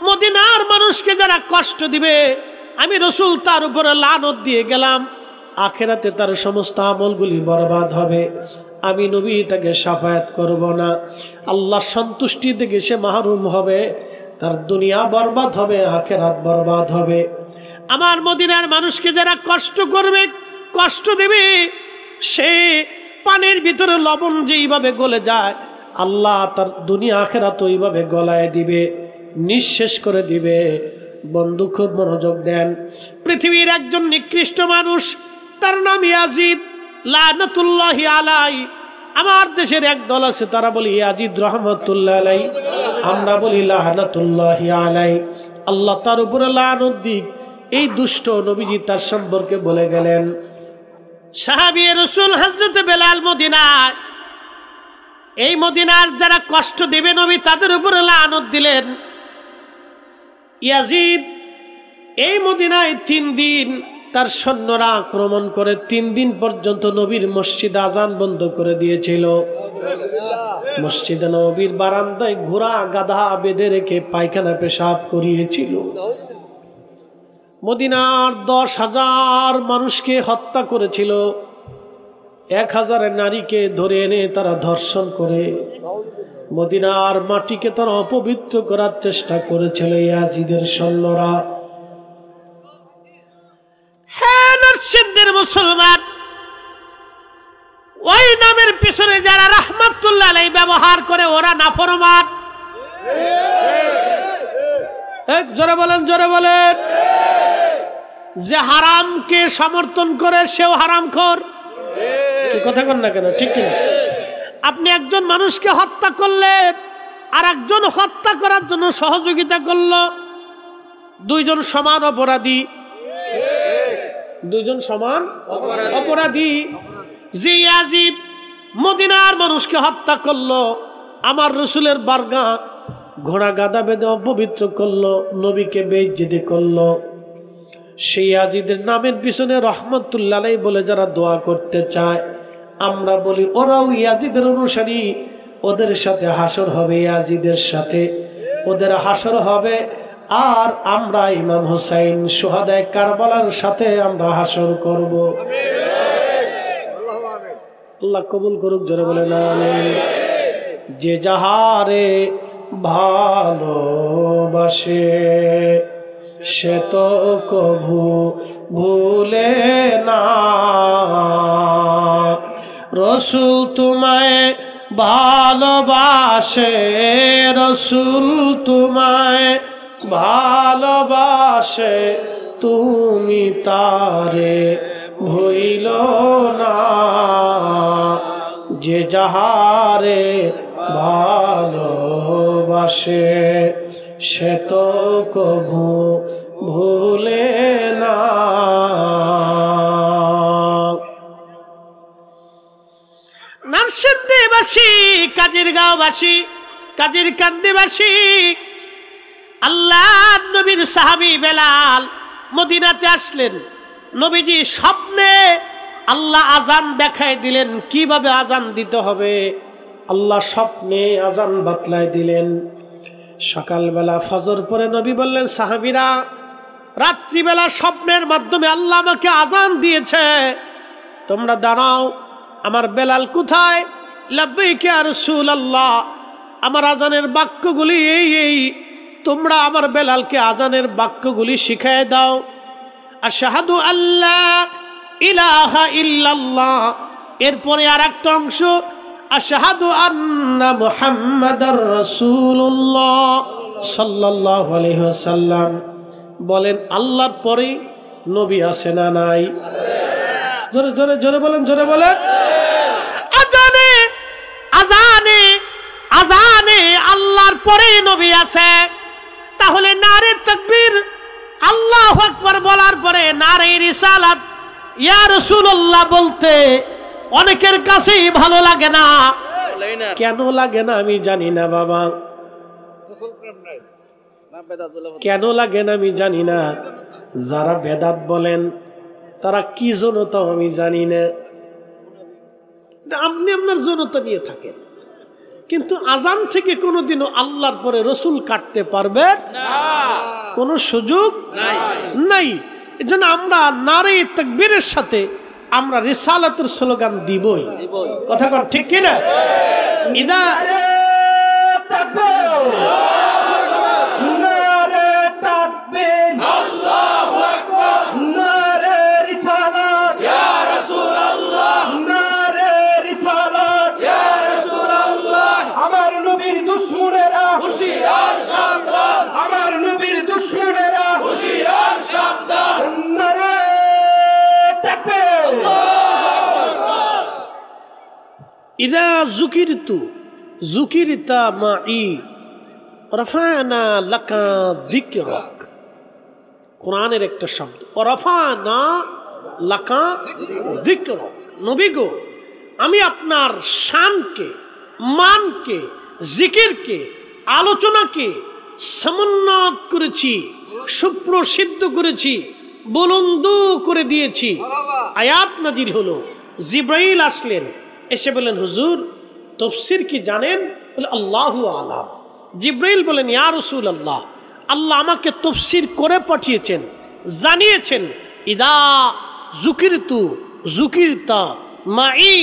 মদিনার মানুষকে যারা কষ্ট দিবে আমি রাসূল তার উপরে লানত দিয়ে গেলাম, আখিরাতে তার সমস্ত আমলগুলি বরবাদ হবে, আমি নবী তাকে শাফায়াত করব না, আল্লাহর সন্তুষ্টি থেকে সে মাহরুম হবে, তার দুনিয়া বরবাদ হবে, আখিরাত বরবাদ হবে। আমার মদিনার মানুষকে যারা কষ্ট করবে, কষ্ট দেবে, সে পানির ভিতরে লবণ যেইভাবে গলে যায়, আল্লাহ তার দুনিয়া আখিরাত ওইভাবে গলায় দিবে, নিঃশেষ করে দিবে। বন্ধু খুব মনোযোগ দেন, পৃথিবীর একজন নিকৃষ্ট মানুষ, তার নাম ইয়াজিদ লানাতুল্লাহি আলাইহি। আমার দেশের এক দল আছে, তারা বলি ইয়াজিদ রহমাতুল্লাহ আলাইহি, আমরা বলি লানাতুল্লাহি আলাইহি, আল্লাহ তার উপরে লানত দিক। এই দুষ্ট নবীজি তার সম্পর্কে বলে গেলেন। সাহাবী রাসূল হযরত বেলাল মদিনায়, এই মদিনার যারা কষ্ট দেবে নবী তাদের উপরে লানত দিলেন। ইয়াজিদ এই মদিনায় 3 দিন তার সৈন্যরা আক্রমণ করে 3 দিন পর্যন্ত নবীর মসজিদে আজান বন্ধ করে দিয়েছিল। মসজিদে নবীর বারান্দায় ঘোড়া গাধা বেঁধে রেখে পায়খানা পেশাব করিয়েছিল। মদিনার 10,000 মানুষকে হত্যা করেছিল, 1,000 নারীকে ধরে এনে তারা ধর্ষণ করে মদিনার মাটিকে তারা অপবিত্র করার চেষ্টা করেছিল ইয়াজিদের সৈন্যরা। হ্যাঁ নরসিংদীর মুসলমান, ওই নামের পিছনে যারা রাহমাতুল্লাহ আলাইহি ব্যবহার করে ওরা নাফরমান। জোরে বলেন, জোরে বলেন। যে হারামকে সমর্থন করে সেও হারামখোর। কথা কন না কেন, ঠিক কিনা? আপনি একজন মানুষকে হত্যা করলেন, আর একজন হত্যা করার জন্য সহযোগিতা করলো, দুইজন সমান অপরাধী, দুইজন সমান অপরাধী। যে ইয়াজিদ মদিনার মানুষকে হত্যা করলো, আমার রাসূলের বারগাহ ঘোড়া গাদা বেঁধে অপবিত্র করলো, নবীকে বেইজ্জতি করলো, সেই ইয়াজিদের নামের পিছনে রহমাতুল্লাহ আলাইহি বলে যারা দোয়া করতে চায়, আমরা বলি ওরাও ইয়াজিদের অনুসারী, ওদের সাথে হাসর হবে, ইয়াজিদের সাথে ওদের হাসর হবে। আর আমরা ইমাম হুসাইন শুহাদায়ে কারবালার সাথে আমরা হাসর করব। আল্লাহ কবুল করুক, জোরে বলেন আমিন। যে যাহারে ভালোবাসে সে তো কভু ভুলে না, রাসূল তোমায় ভালোবাসে, রাসূল তোমায় ভালোবাসে, তুমি তারে ভুইলো না। যে যাহারে ভালোবাসে সে তো কভু ভুলে না। নরসিংদীবাসী, কাজিরগাঁওবাসী, কাজিরকান্দিবাসী, আল্লাহ নবীর সাহাবী বেলাল মদিনাতে আসলেন। নবীজি স্বপ্নে আল্লাহ আজান দেখায় দিলেন, কিভাবে আজান দিতে হবে আল্লাহ স্বপ্নে আজান বাতলায় দিলেন। সকালবেলা ফজর পরে নবী বললেন, সাহাবীরা রাত্রিবেলা স্বপ্নের মাধ্যমে আল্লাহ আমাকে আজান দিয়েছে, তোমরা দাঁড়াও, আমার বেলাল কোথায়? লাব্বাইক ইয়া রাসূলুল্লাহ, আমার আজানের বাক্যগুলি এই, তোমরা আমার বেলালকে আজানের বাক্যগুলি শিখায় দাও। আশহাদু আল্লা ইলাহা ইল্লাল্লাহ, এরপরে আর একটা অংশ আশহাদু আন্না মুহাম্মাদার রাসূলুল্লাহ সাল্লাল্লাহু আলাইহি ওয়াসাল্লাম। বলেন আল্লাহর পরে নবী আছে না নাই? জোরে জোরে জোরে বলেন, জোরে বলেন। আজানে আজানে আজানে আল্লাহর পরে নবী আছে, তাহলে নারে তাকবীর আল্লাহু আকবার বলার পরে নারে রিসালাত ইয়া রাসূলুল্লাহ বলতে অনেকের কাছেই ভালো লাগে না। কেন লাগে না আমি জানি না বাবা, কেন লাগে না আমি জানি না। যারা বেদাত বলেন তারা কি জনতা আমি জানি না। আপনি আপনার জনতা নিয়ে থাকেন, কিন্তু আজান থেকে কোনোদিনও আল্লাহর পরে রসুল কাটতে পারবে না, কোনো সুযোগ নাই। এজন্য আমরা নারে তাকবীরের সাথে আমরা রিসালাতের স্লোগান দিবই। কথা কন ঠিক কিনা? ইদা ইদা যুকিরতু যুকিরতা মাই রাফানা লাকা যিকরাক, কোরআনের একটা শব্দ, রাফানা লাকা যিকরাক। নবী গো, আমি আপনার শানকে, মানকে, জিকিরকে, আলোচনাকে সমুন্নত করেছি, সুপ্রসিদ্ধ করেছি, বুলন্দ করে দিয়েছি। আয়াত নাজিল হলো, জিব্রাইল আসলেন, এসে বলেন হুজুর তাফসীর কি জানেন? বলে আল্লাহু আলাম। জিব্রাইল বলেন ইয়া রাসূলুল্লাহ, আল্লাহ আমাকে তাফসীর করে পাঠিয়েছেন, জানিয়েছেন ইদা যুকিরতু যুকিরতা মাই,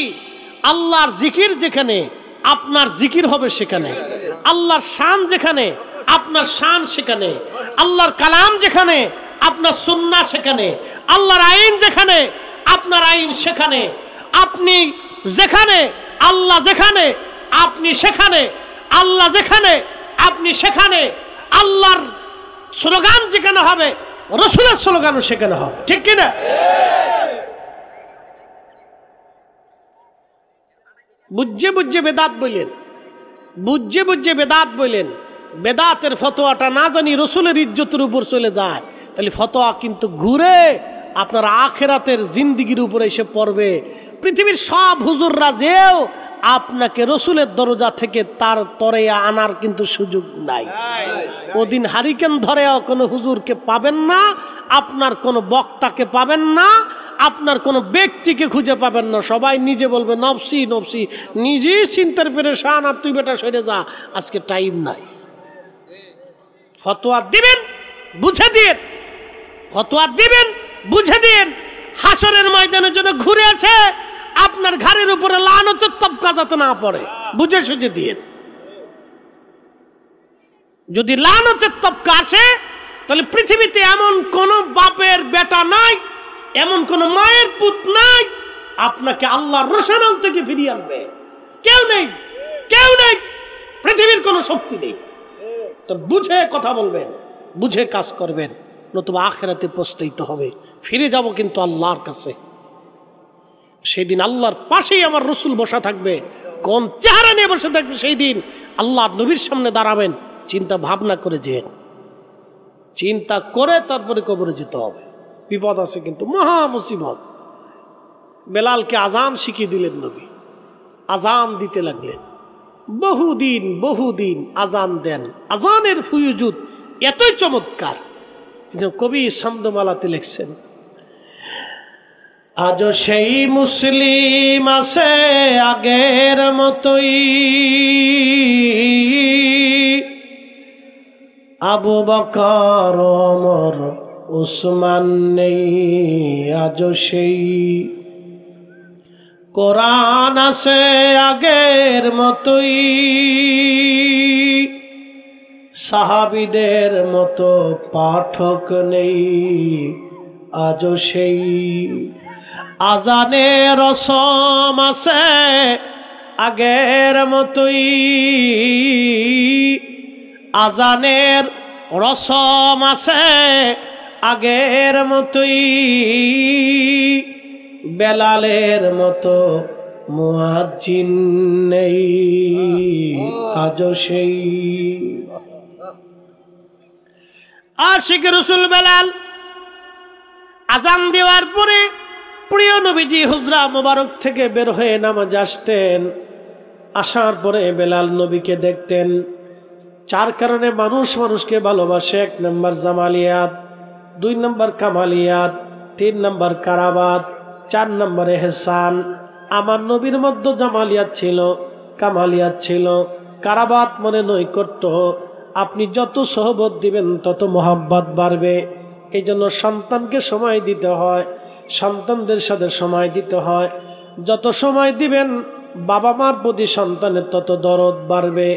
আল্লাহর জিকির যেখানে আপনার জিকির হবে সেখানে, আল্লাহর শান যেখানে আপনার শান সেখানে, আল্লাহর কালাম যেখানে আপনার সুন্নাহ সেখানে, আল্লাহর আইন যেখানে আপনার আইন সেখানে, আপনি যেখানে আল্লাহ যেখানে আপনি সেখানে, আল্লাহ যেখানে আপনি সেখানে, আল্লাহর স্লোগান যেখানে হবে রসুলের স্লোগানও সেখানে হবে। ঠিক কিনা? বুঝে বুঝে বেদাত বললেন, বুঝে বুঝে বেদাত বললেন। বেদাতের ফতোয়াটা না জানি রসুলের ইজ্জতের উপর চলে যায়, তাহলে ফতোয়া কিন্তু ঘুরে আপনার আখেরাতের জিন্দিগির উপরে এসে পড়বে। পৃথিবীর সব হুজুররা যেও আপনাকে রসুলের দরজা থেকে তার তরে আনার কিন্তু সুযোগ নাই। ওদিন হারিকেন ধরেও কোনো হুজুরকে পাবেন না, আপনার কোনো বক্তাকে পাবেন না, আপনার কোনো ব্যক্তিকে খুঁজে পাবেন না। সবাই নিজে বলবে নফসি নফসি, নিজেই চিন্তার পেরেশান, আর তুই বেটা সরে যা, আজকে টাইম নাই। ফতোয়া দিবেন বুঝে দিন, ফতোয়া দিবেন বুঝে দিন। হাসরের ময়দানের জন্য ঘুরে আছে, আপনার ঘাড়ের উপরে লানতের তবকা যাতে না পড়ে, বুঝে সুঝে দিন। যদি লানতের তবকা আসে, তাহলে পৃথিবীতে এমন কোন বাপের বেটা নাই, এমন কোন মায়ের পুত নাই আপনাকে আল্লাহর রোশনাল থেকে ফিরিয়ে আনবে। কেউ নেই, কেউ নেই, পৃথিবীর কোনো শক্তি নেই। তো বুঝে কথা বলবেন, বুঝে কাজ করবেন, নতুবা আখিরাতে পস্তাইতে হবে। ফিরে যাব কিন্তু আল্লাহর কাছে। সেই দিন আল্লাহর পাশেই আমার রসুল বসা থাকবে। কোন চেহারা নিয়ে বসে থাকবে সেই দিন? আল্লাহর নবীর সামনে দাঁড়াবেন। চিন্তা ভাবনা করে যেন, চিন্তা করে তারপরে কবরে যেতে হবে। বিপদ আছে কিন্তু, মহা মুসিবত। বেলালকে আজান শিখিয়ে দিলেন নবী, আজান দিতে লাগলেন। বহুদিন আজান দেন। আজানের ফুয়ুজুদ এতই চমৎকার, কবি ছন্দমালাতে লিখছেন, আজও সেই মুসলিম আছে আগের মতোই, আবু বকর ওমর উসমান নেই আজও সেই, কোরআন আছে আগের মতোই, সাহাবীদের মতো পাঠক নেই আজও সেই, আজানের রসম আছে আগের মতোই, আজানের রসম আছে আগের মতোই, বেলালের মতো মুয়াজ্জিন নেই আজও সেই, আশিক রাসূল বেলাল আজান দেওয়ার পরে প্রিয় নবীজি হুজরা মোবারক থেকে বের হয়ে নামাজ আসতেন। আসার পরে বেলাল নবীকে দেখতেন। 4 কারণে মানুষ মানুষকে ভালোবাসে। 1 নম্বর জামালিয়াত, 2 নম্বর কামালিয়াত, 3 নম্বর কারাবাত, 4 নম্বর ইহসান। আমার নবীর মধ্যে জামালিয়াত ছিল, কামালিয়াত ছিল। কারাবাত মানে নৈকট্য। আপনি যত সহবত দিবেন তত মোহাব্বত বাড়বে। এই জন্য সন্তানকে সময় দিতে হয়, সন্তানদের সাথে সময় দিতে হয়। যত সময় দিবেন বাবা মার প্রতি সন্তানের তত দরদ বাড়বে।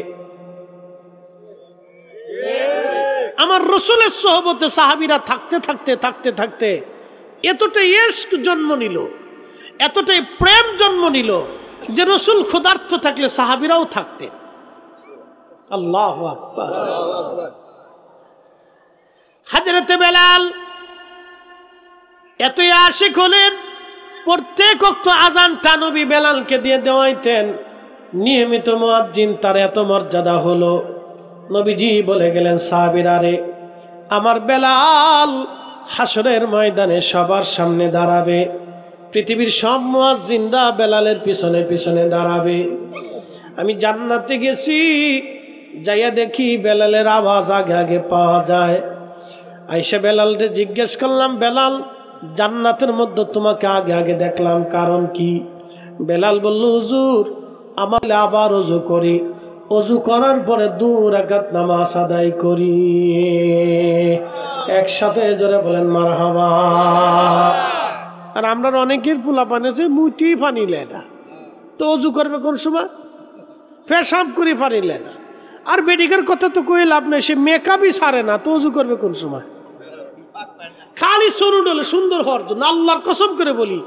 আমার রসুলের সোহবতে সাহাবীরা থাকতে থাকতে থাকতে থাকতে এতটাই ইশক জন্ম নিল, এতটাই প্রেম জন্ম নিল যে রসুল ক্ষুধার্ত থাকলে সাহাবীরাও থাকতেন। আল্লাহু আকবার। হযরত বেলাল এতই আশিক হলেন, প্রত্যেক ওয়াক্ত আযানটা নবী বেলালকে দিয়ে দেওয়াইতেন। নিয়মিত মুয়াজ্জিন, তার এত মর্যাদা হলো নবীজি বলে গেলেন, সাহাবীরা রে, আমার বেলাল হাসরের ময়দানে সবার সামনে দাঁড়াবে। পৃথিবীর সব মুয়াজ্জিনরা বেলালের পিছনে পিছনে দাঁড়াবে। আমি জান্নাতে গেছি, যাইয়া দেখি বেলালের আওয়াজ আগে আগে পাওয়া যায়। আইসা বেলালকে জিজ্ঞেস করলাম, বেলাল, জান্নাতের মধ্যে তোমাকে আগে আগে দেখলাম, কারণ কি? বেলাল বলল, হুজুর, আমার আবার ওযু করি, ওযু করার পরে 2 রাকাত নামাজ আদায় করি। একসাথে জোরে বলেন মারহাবা। আর আমরা অনেকের পোলাপান আছে মুতি পানি লেয় না, তো ওযু করবে কোন সময়? পেশাব করে পানি লেয় না। আর বেডিকের কথা তো কই লাভ নেই, সে মেকআপই সারে না, তো ওযু করবে কোন সময়? খালি সোনু ডলে সুন্দর হওয়ার জন্য। আল্লাহর কসম করে বলি,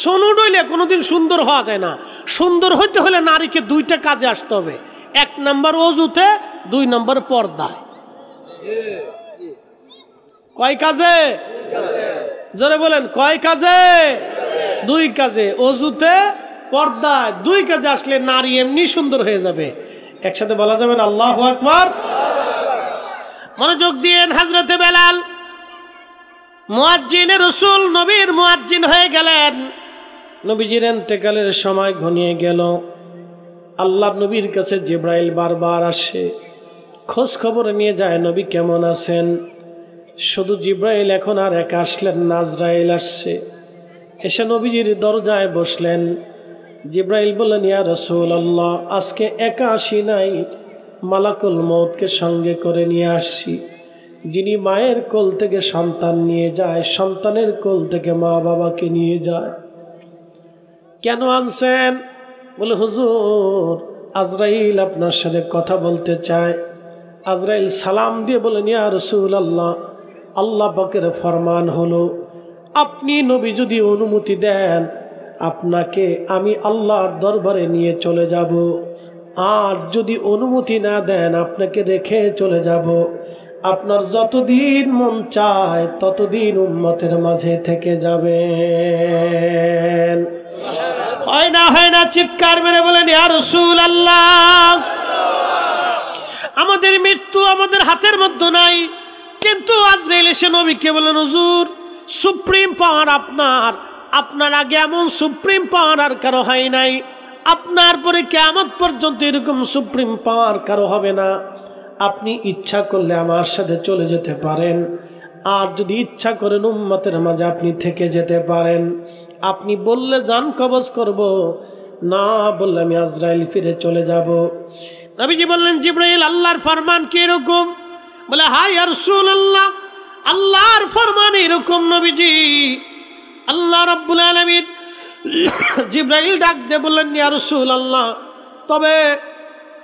সোনু ডলে কোনোদিন সুন্দর হওয়া যায় না। সুন্দর হইতে হলে নারীকে 2টা কাজে আসতে হবে। 1 নম্বর ওযুতে, 2 নম্বর পর্দায়। কয় কাজে? জোরে বলেন, কয় কাজে? 2 কাজে। ওযুতে, পর্দায়, 2 কাজে আসলে নারী এমনি সুন্দর হয়ে যাবে। একসাথে বলা যাবে না আল্লাহু আকবার। মনোযোগ দিয়েন। হযরতে বেলাল মুয়াজ্জিনে রাসূল, নবীর মুয়াজ্জিন হয়ে গেলেন। নবীজির ইন্তেকালের সময় ঘনিয়ে গেল। আল্লাহর নবীর কাছে জিবরাইল বারবার আসে, খোঁজ খবর নিয়ে যায় নবী কেমন আছেন। শুধু জিবরাইল এখন আর একা আসলেন না, আজরাইল আসছে। এসে নবীজির দরজায় বসলেন। জিবরাইল বললেন, ইয়া রাসূলুল্লাহ, আজকে একা আসি নাই, মালাকুল মউতকে সঙ্গে করে নিয়ে আসছি। যিনি মায়ের কোল থেকে সন্তান নিয়ে যায়, সন্তানের কোল থেকে মা বাবাকে নিয়ে যায়। কেন আনছেন? বলে, হুজুর, আজরাইল আপনার সাথে কথা বলতে চায়। আজরাইল সালাম দিয়ে বলেন, ইয়া রাসূলুল্লাহ, আল্লাহ পাকের ফরমান হলো, আপনি নবী যদি অনুমতি দেন, আপনাকে আমি আল্লাহর দরবারে নিয়ে চলে যাব। আর যদি অনুমতি না দেন, আপনাকে রেখে চলে যাব। আপনার যতদিন মন চায় ততদিন উম্মতের মাঝে থেকে যাবেন। হয় না চিৎকার মেরে বলেন, ইয়া রাসূলুল্লাহ, আমাদের মৃত্যু আমাদের হাতের মধ্যে নাই। কিন্তু আজরাইল এসে নবীকে বলেন, হুজুর, সুপ্রিম পাওয়ার আপনার, আপনার আগে এমন সুপ্রিম পাওয়ার আর কারো হয় নাই। আপনার পরে কিয়ামত পর্যন্ত এরকম সুপ্রিম পাওয়ার কারো হবে না। আপনি ইচ্ছা করলে আমার সাথে চলে যেতে পারেন, আর যদি ইচ্ছা করেন উম্মতের মাঝে আপনি থেকে যেতে পারেন। আপনি বললে জান কবজ করব, না বললে আমি আজরাইল ফিরে চলে যাব। নবীজি বললেন, জিবরাইল, আল্লাহর ফরমান কি এরকম? বলে, হায় ইয়া রাসূলুল্লাহ, আল্লাহর ফরমান এরকম নবীজি। আল্লাহ রাব্বুল আলামিন জিবরাইল ডাক দিয়ে বললেন, ইয়া রাসূলুল্লাহ, তবে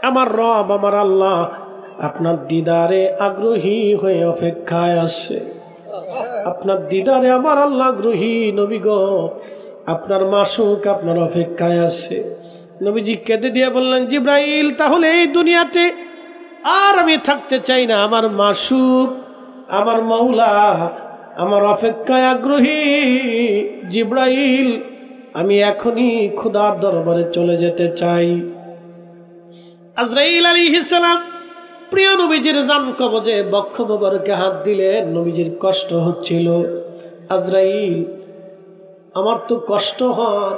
আমার রব, আমার আল্লাহ আপনার দিদারে আগ্রহী হয়ে অপেক্ষায় আছে। আপনার দিদারে আমার আল্লাহ আগ্রহী নবী গো, আপনার মাসুক আপনার অপেক্ষায় আছে। নবীজি কেঁদে দিয়ে বললেন, জিবরাইল, তাহলে এই দুনিয়াতে আর আমি থাকতে চাই না। আমার মাসুক, আমার মাওলা আমার অপেক্ষায় আগ্রহী। জিবরাইল, আমি এখনই খোদার দরবারে চলে যেতে চাই। আজরাইল আলাইহিস সালাম প্রিয় নবীজির জান কবজে বক্ষ মোবারকে হাত দিলেন। নবীজির কষ্ট হচ্ছিল। আজরাইল, আমার তো কষ্ট হয়।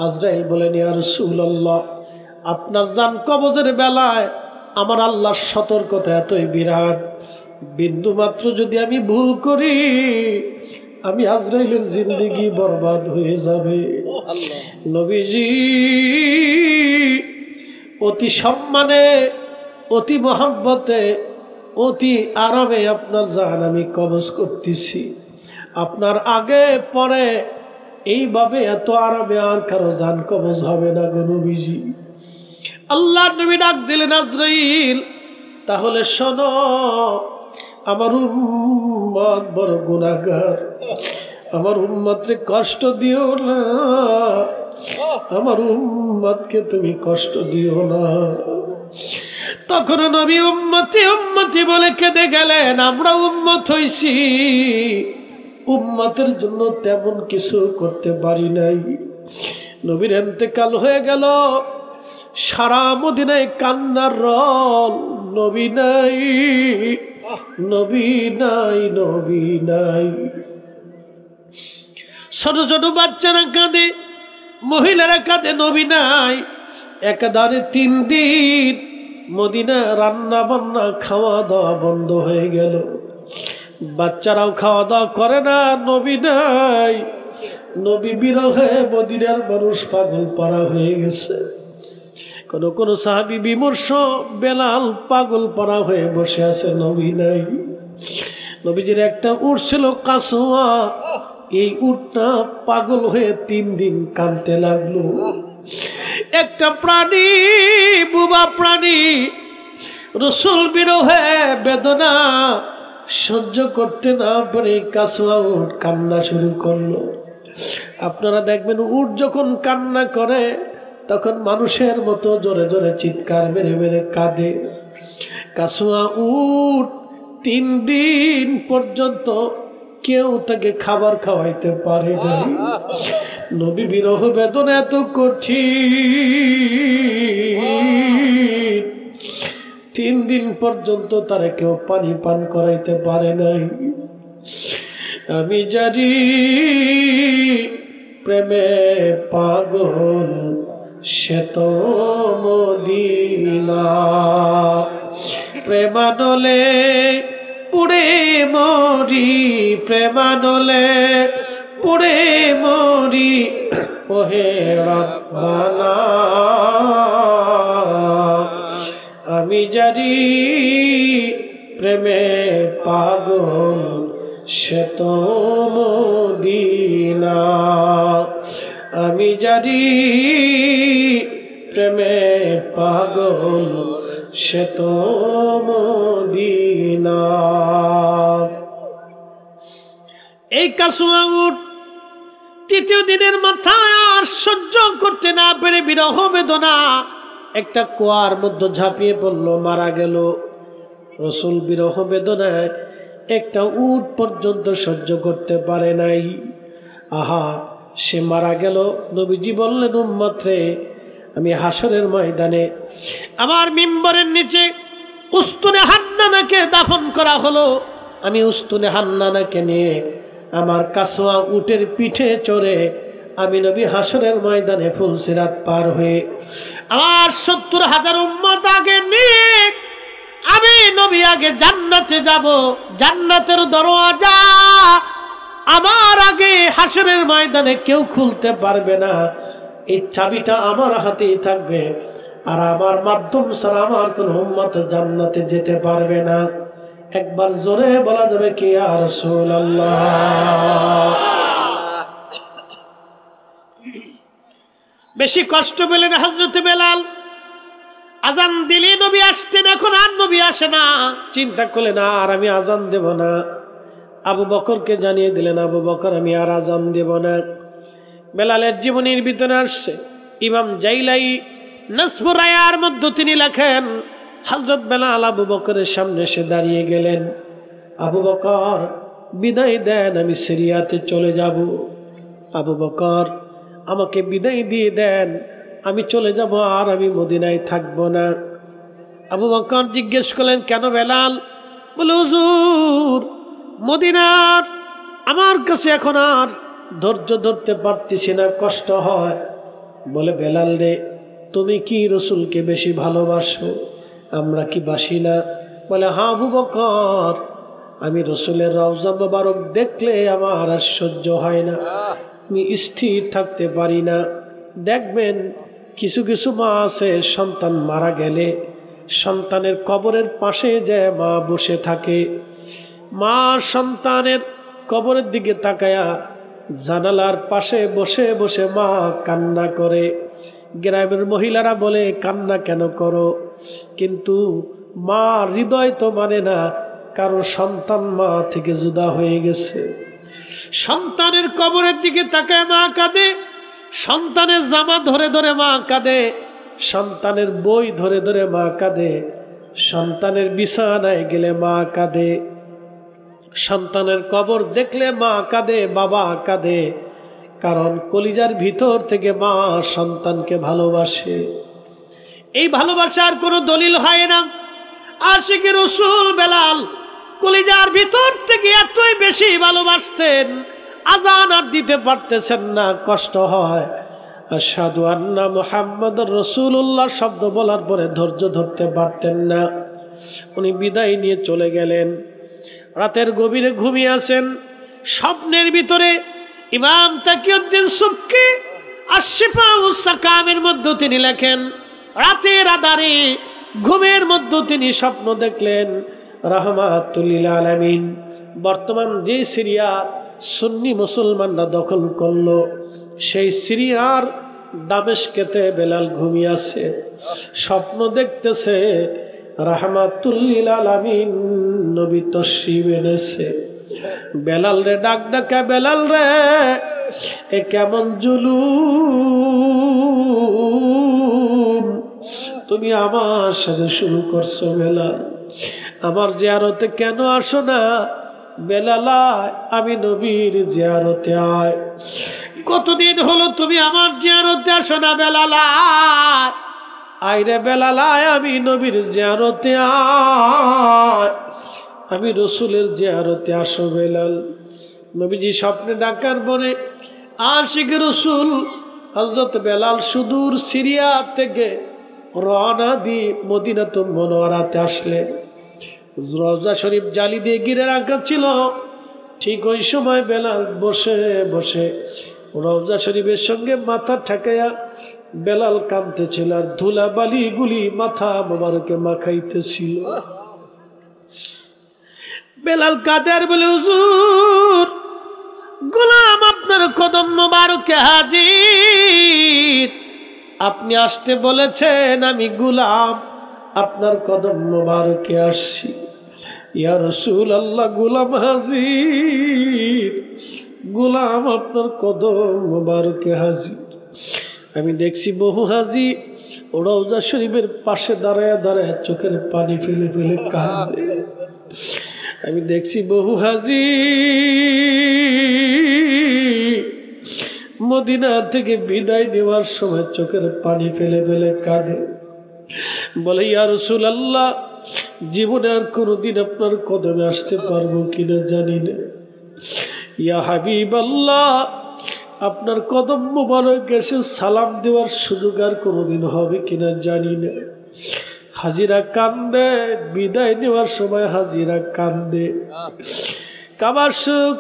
আজরাইল বলেন, ইয়া রাসূলুল্লাহ, আপনার জান কবজের বেলায় আমার আল্লাহর সতর্কতা এতই বিরাট, বিন্দু মাত্র যদি আমি ভুল করি আমি আজরাইলের জিন্দেগি বরবাদ হয়ে যাবে। নবীজি অতি সম্মানে, অতি মহব্বতে, অতি আরামে আপনার জান আমি কবজ করতেছি। আপনার আগে পরে এইভাবে এত আরামে আর কারো জান কবজ হবে না গো নবীজি। আল্লাহর নবী ডাক দিলেন, আজরাইল তাহলে শোনো, আমার উম্মত বড় গুনাহগার, আমার উম্মতকে কষ্ট দিও না, আমার উম্মতকে তুমি কষ্ট দিও না। তখন নবী উম্মতি উম্মতি বলে কেঁদে গেলেন। আমরা উম্মত হইছি, উম্মতের জন্য তেমন কিছু করতে পারি নাই। নবীর ইন্তেকাল হয়ে গেল, সারা মদিনায় কান্নার রল। নবী নাই, নবী নাই, নবী নাই। ছোট ছোট বাচ্চারা কাঁদে, মহিলারা কাঁদে, নবী নাই। একাধারে 3 দিন মদিনা রান্না বান্না খাওয়া দাওয়া বন্ধ হয়ে গেল। বাচ্চারাও খাওয়া দাওয়া করে না, নবী নাই। নবী বিরহে মদিনার মানুষ পাগল পাড়া হয়ে গেছে। কোন কোন সাহাবী বিমর্ষ, বেলাল পাগল পাড়া হয়ে বসে আছে, নবী নাই। নবীজির একটা উট ছিল কাসওয়া, এই উটটা পাগল হয়ে 3 দিন কাঁদতে লাগলো। একটা প্রাণী, বুবা প্রাণী, রাসূল বিরহে বেদনা সহ্য করতে না পারে কাসওয়া উট কান্না শুরু করলো। আপনারা দেখবেন উট যখন কান্না করে তখন মানুষের মতো জোরে জোরে চিৎকার মেরে মেরে কাঁদে। কাসওয়া উট 3 দিন পর্যন্ত কেউ তাকে খাবার খাওয়াইতে পারে না। নবী বিরহ বেদনা এত কঠিন, 3 দিন পর্যন্ত তারা কেউ পানি পান করাইতে পারে নাই। আমি জানি প্রেমে পাগল সে তো মদিনা, প্রেমানলে পুড়ে মরি, প্রেমানলে পুড়ে মরি, ওহে রব্বানা। আমি জানি প্রেমে পাগল সে তো মদিনা, আমি জানি প্রেমে পাগল সে তো মদিনা। এই কাসওয়া উট 3য় দিনের মাথায় আর সহ্য করতে না পেরে বিরহ বেদনা একটা কুয়ার মধ্যে ঝাঁপিয়ে পড়লো, মারা গেল। রাসূল বিরহ বেদনায় একটা উট পর্যন্ত সহ্য করতে পারে নাই। আহা, সে মারা গেল। নবীজি বললেন, উম্মত রে, আমি হাসরের ময়দানে আমার মিম্বরের নিচে উস্তুনে হান্নানাকে দাফন করা হলো। আমি উস্তুনে হান্নানাকে নিয়ে আমার কাসওয়া উটের পিঠে চড়ে আমি নবী হাসরের ময়দানে ফুলসিরাত পার হয়ে আমার 70,000 উম্মত আগে নিয়ে আমি নবী আগে জান্নাতে যাব। জান্নাতের দরওয়াজা আমার আগে হাসরের ময়দানে কেউ খুলতে পারবে না। এই চাবিটা আমার হাতেই থাকবে, আর আমার মাধ্যম ছাড়া আমার কোন উম্মত জান্নাতে যেতে পারবে না। একবার জোরে বলা যাবে কি, ইয়া রাসূলুল্লাহ। বেশি কষ্ট পেলেন হযরত বেলাল। আজান দিলে নবী আসতেন, এখন আর নবী আসে না। চিন্তা করলেন, আর আমি আজান দেব না। আবু বকরকে জানিয়ে দিলেন, আবু বকর, আমি আর আজান দেব না। বেলালের জীবনীর ভিতরে আসছে, ইমাম জাইলাই নাসবুর রায়ার মধ্যে তিনি লেখেন, হযরত বেলাল আবু বকরের সামনে এসে দাঁড়িয়ে গেলেন। আবু বকর, বিদায় দেন, আমি সিরিয়াতে চলে যাব। আবু বকর, আমাকে বিদায় দিয়ে দেন, আমি চলে যাব, আর আমি মদিনায় থাকবো না। আবু বকর জিজ্ঞেস করলেন, কেন বেলাল? বলে, হুজুর, মদিনার আমার কাছে এখন আর ধৈর্য ধরতে পারতেছি না, কষ্ট হয়। বলে, বেলাল রে, তুমি কি রসুলকে বেশি ভালোবাসো, আমরা কি বাসি না? বলে, হ্যাঁ আবু বকর, আমি রসুলের রওজা মোবারক দেখলে আমার আর সহ্য হয় না, আমি স্থির থাকতে পারি না। দেখবেন কিছু কিছু মা আছে, সন্তান মারা গেলে সন্তানের কবরের পাশে যে মা বসে থাকে, মা সন্তানের কবরের দিকে তাকায়া জানালার পাশে বসে বসে মা কান্না করে। গ্রামের মহিলারা বলে, কান্না কেন করো? কিন্তু মা হৃদয় তো মানে না, কারণ সন্তান মা থেকে জুদা হয়ে গেছে। সন্তানের কবরের দিকে তাকায় মা কাঁদে, সন্তানের জামা ধরে ধরে মা কাঁদে, সন্তানের বই ধরে ধরে মা কাঁদে, সন্তানের বিছানায় গেলে মা কাঁদে, সন্তানের কবর দেখলে মা কাঁদে, বাবা কাঁদে, কারণ কলিজার ভিতর থেকে মা সন্তানকে ভালোবাসে। এই ভালোবাসার কোনো দলিল হয় না। আশিকে রাসূল বেলাল কলিজার ভিতর থেকে এতই বেশি ভালোবাসতেন, আজান আর দিতে পারতেছেন না, কষ্ট হয়। আশহাদু আন্না মুহাম্মাদুর রাসূলুল্লাহ শব্দ বলার পরে ধৈর্য ধরতে পারতেন না। উনি বিদায় নিয়ে চলে গেলেন। রাতের গভীরে ঘুমিয়ে আছেন। স্বপ্নের ভিতরে ইমাম তাকিউদ্দিন সুবকি আশ-শিফা ওয়াস সাকামের মধ্যে তিনি লেখেন, রাতের আধারে ঘুমের মধ্যে তিনি স্বপ্ন দেখলেন রাহমাতুল লিল আলামিন বর্তমান যে সিরিয়া সুন্নি মুসলমানরা দখল করলো, সেই সিরিয়ার দামেস্কেতে বেলাল ঘুমিয়ে আছে। স্বপ্ন দেখতেছে রাহমাতুল লিল আলামিন নবী তশরিফ এনেছে। বেলাল রে ডাক ডাকা, বেলাল রে, এ কেমন জুলুম তুমি আমার সাথে শুরু করছো? বেলাল, আমার জিয়ারতে কেন আসো না? বেলাল, আমি নবীর জিয়ারতে আয়। কতদিন হলো তুমি আমার জিয়ারতে আসো না? বেলাল আয় রে, বেলাল আমি নবীর জিয়ারতে আয়, আমি রসুলের জিয়ারতে আসো বেলাল। নবীজি স্বপ্নে ডাকার পরে আশিক রসুল হযরত বেলাল সুদূর সিরিয়া থেকে রওনা দিয়ে মদিনাতুল মুনাওয়ারাতে আসলেন। রওজা শরীফ জালি দিয়ে ঘিরে রাখা ছিল। ঠিক ওই সময় বেলাল বসে বসে রওজা শরীফের সঙ্গে মাথা ঠেকাইয়া বেলাল কাঁদতেছিল, আর ধুলা বালিগুলি মাথা মোবারকে মাখাইতেছিল। বেলাল কাদের বলে, হুজুর, গোলাম আপনার কদম মোবারকে হাজির। আপনি আসতে বলেছেন, আমি গোলাম আপনার কদম মোবারকে আসছি। ইয়া রাসূলুল্লাহ, গোলাম হাজির, গোলাম আপনার কদম মোবারকে হাজির। আমি দেখছি বহু হাজি রওজা শরীফের পাশে দাঁড়ায় দাঁড়ায় চোখের পানি ফেলে ফেলে কাঁদে। আমি দেখছি বহু হাজি মদিনা থেকে বিদায় নেওয়ার সময় চোখের পানি ফেলে ফেলে কাঁদে। বলে, ইয়া রাসূলুল্লাহ, জীবনে আর কোনোদিন আপনার কদমে আসতে পারবো কিনা জানি না। ইয়া হাবিবাল্লাহ, আপনার কদম মোবারক এসে সালাম দেওয়ার সুযোগ আর কোনোদিন হবে কিনা জানি না। হাজিরা কান্দে, বিদায় নেওয়ার সময় হাজিরা কান্দে।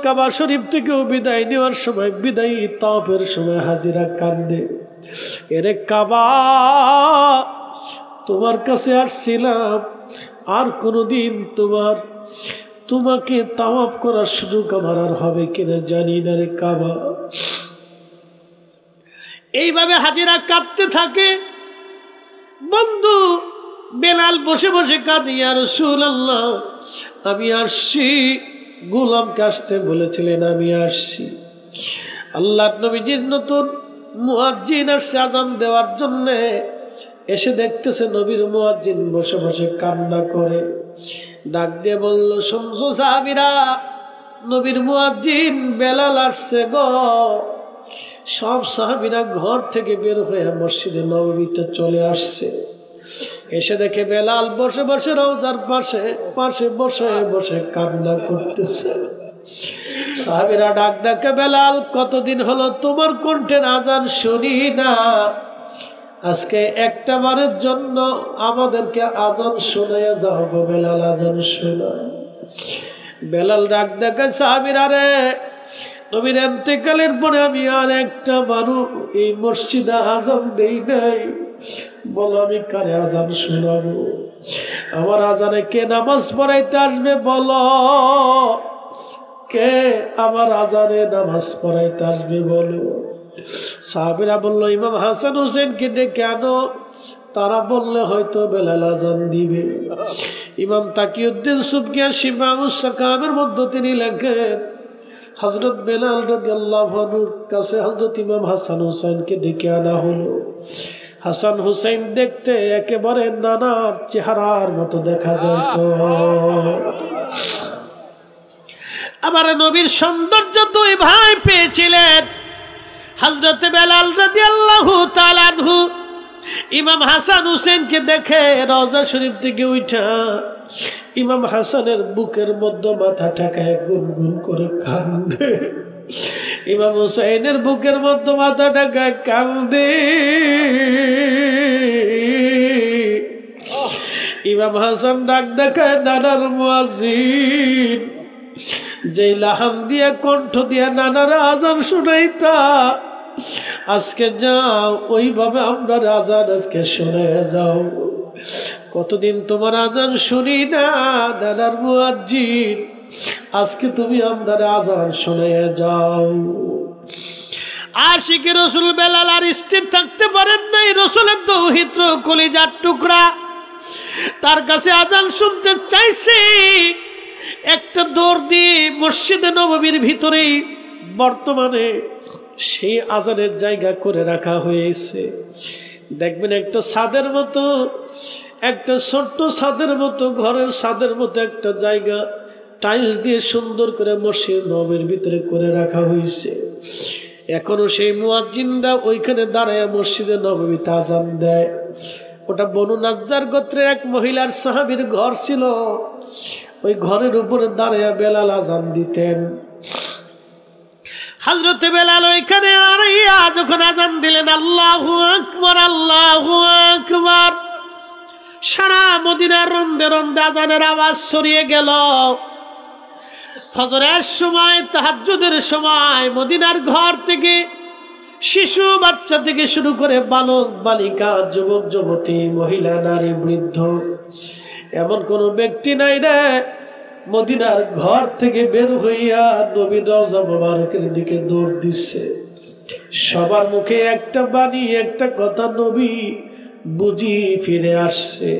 কাবা শরীফ থেকেও বিদায় নেওয়ার সময়, বিদায়ী তাওয়াফের সময় হাজিরা কান্দে। এরে কাবা, তোমার কাছে আসছিলাম, আর কোনোদিন তোমাকে তাওয়াফ করার সুযোগ আমার আর হবে কিনা জানি না রে কাবা। এইভাবে হাজিরা কাঁদতে থাকে। বন্ধু বেলাল বসে বসে কাঁদে, ইয়া রাসূলুল্লাহ, আমি আসছি। গোলামকে আসতে বলেছিলেন, আমি আসছি। আল্লাহর নবীজির নতুন মুয়াজ্জিন আসছে আজান দেওয়ার জন্যে। এসে দেখতেছে নবীর মুয়াজ্জিন বসে বসে কান্না করে। ডাক দিয়ে বলল, শুনছো সাহাবীরা, নবীর মুয়াজ্জিন বেলাল আসছে গো। সব সাহাবীরা ঘর থেকে বের হয়ে মসজিদে নববীতে চলে আসছে। এসে দেখে বেলাল বসে বসে রওজার পাশে পাশে বসে বসে কান্না করতেছে। সাহাবীরা ডাক ডাকে, বেলাল কতদিন হলো তোমার কণ্ঠের আজান শুনি না, আজকে একটা বারের জন্য আমাদেরকে আজান শোনাইয়া যাও গো বেলাল, আজান শোনায়। বেলাল ডাক ডাকে, সাহাবীরা রে, নবীর ইন্তেকালের পরে আমি আর একটা বারও এই মসজিদে আজান দেই নাই, বলো আমি কারে আজান শোনাবো? আমার আজানে কে নামাজ পড়াইতে আসবে বলো, কে আমার আজানে নামাজ পড়াইতে আসবে বলো। সাহাবীরা বলল, ইমাম হাসান হোসেনকে ডেকে আনো, তারা বললে হয়তো বেলাল আজান দিবে। ইমাম তাকিউদ্দিন সুবকি শিফাউস সাকামের মধ্যে তিনি লেখেন, হযরত বেলাল রাদিয়াল্লাহু আনহুর কাছে হযরত ইমাম হাসান হোসেনকে ডেকে আনা হলো। হাসান হুসাইন দেখতে একেবারে নানার চেহারার মতো দেখা যেত। আবার নবীর সৌন্দর্য দুই ভাই পেয়েছিলেন, হযরত বেলাল রাদিয়াল্লাহু তাআলা আনহু ইমাম হাসান হুসেনকে দেখে রওজা শরীফ থেকে উঠা ইমাম হাসানের বুকের মধ্যে মাথা ঠেকায় গুনগুন করে কান্দে, ইমাম হুসাইনের বুকের মধ্যে মাথা ঠেকায় কান্দে। ইমাম হাসান ডাক দেখায়, নানার মুয়াজ্জিন, যেই লাহান দিয়া কণ্ঠ দিয়া নানার আজান শুনাইতা, আজকে যাও ওইভাবে আমরা আজান আজকে শুনে যাও। কতদিন তোমার আজান শুনি না নানার মুয়াজ্জিন, আজকে তুমি আমরা আজান শুনে যাও। আশিকে রসুল বেলাল আর স্থির থাকতে পারেন নাই, রসুলের দৌহিত্র কলিজার টুকরা, তার কাছে আজান শুনতে চাইছে। একটা দৌড় দিয়ে মসজিদে নববীর ভিতরেই বর্তমানে সেই আজানের জায়গা করে রাখা হয়েছে। দেখবেন একটা ছাদের মতো, একটা ছোট্ট ছাদের মতো, ঘরের ছাদের মতো একটা জায়গা টাইলস দিয়ে সুন্দর করে মসজিদ নববীর ভিতরে করে রাখা হয়েছে। এখনো সেই মুয়াজ্জিনরা ওইখানে দাঁড়ায় মসজিদে নববীতে আজান দেয়। ওটা বনু নাজ্জার গোত্রের এক মহিলার সাহাবীর ঘর ছিল, ওই ঘরের উপরে দাঁড়ায় বেলাল আজান দিতেন। হযরত বেলাল ওইখানে দাঁড়াইয়া যখন আজান দিলেন, আল্লাহু আকবার আল্লাহু আকবার, সারা মদিনার রন্দে রন্দে আজানের আওয়াজ ছড়িয়ে গেল। ফজরের সময়, তাহাজ্জুদের সময় মদিনার ঘর থেকে শিশু বাচ্চা থেকে শুরু করে বালক বালিকা, যুবক যুবতী, মহিলা নারী বৃদ্ধ, এমন কোন ব্যক্তি নাই রে মদিনার ঘর থেকে বের হইয়া নবীর রওজা মুবারকের দিকে দৌড় দিচ্ছে। সবার মুখে একটা বাণী, একটা কথা, নবী বুঝি ফিরে আসছে,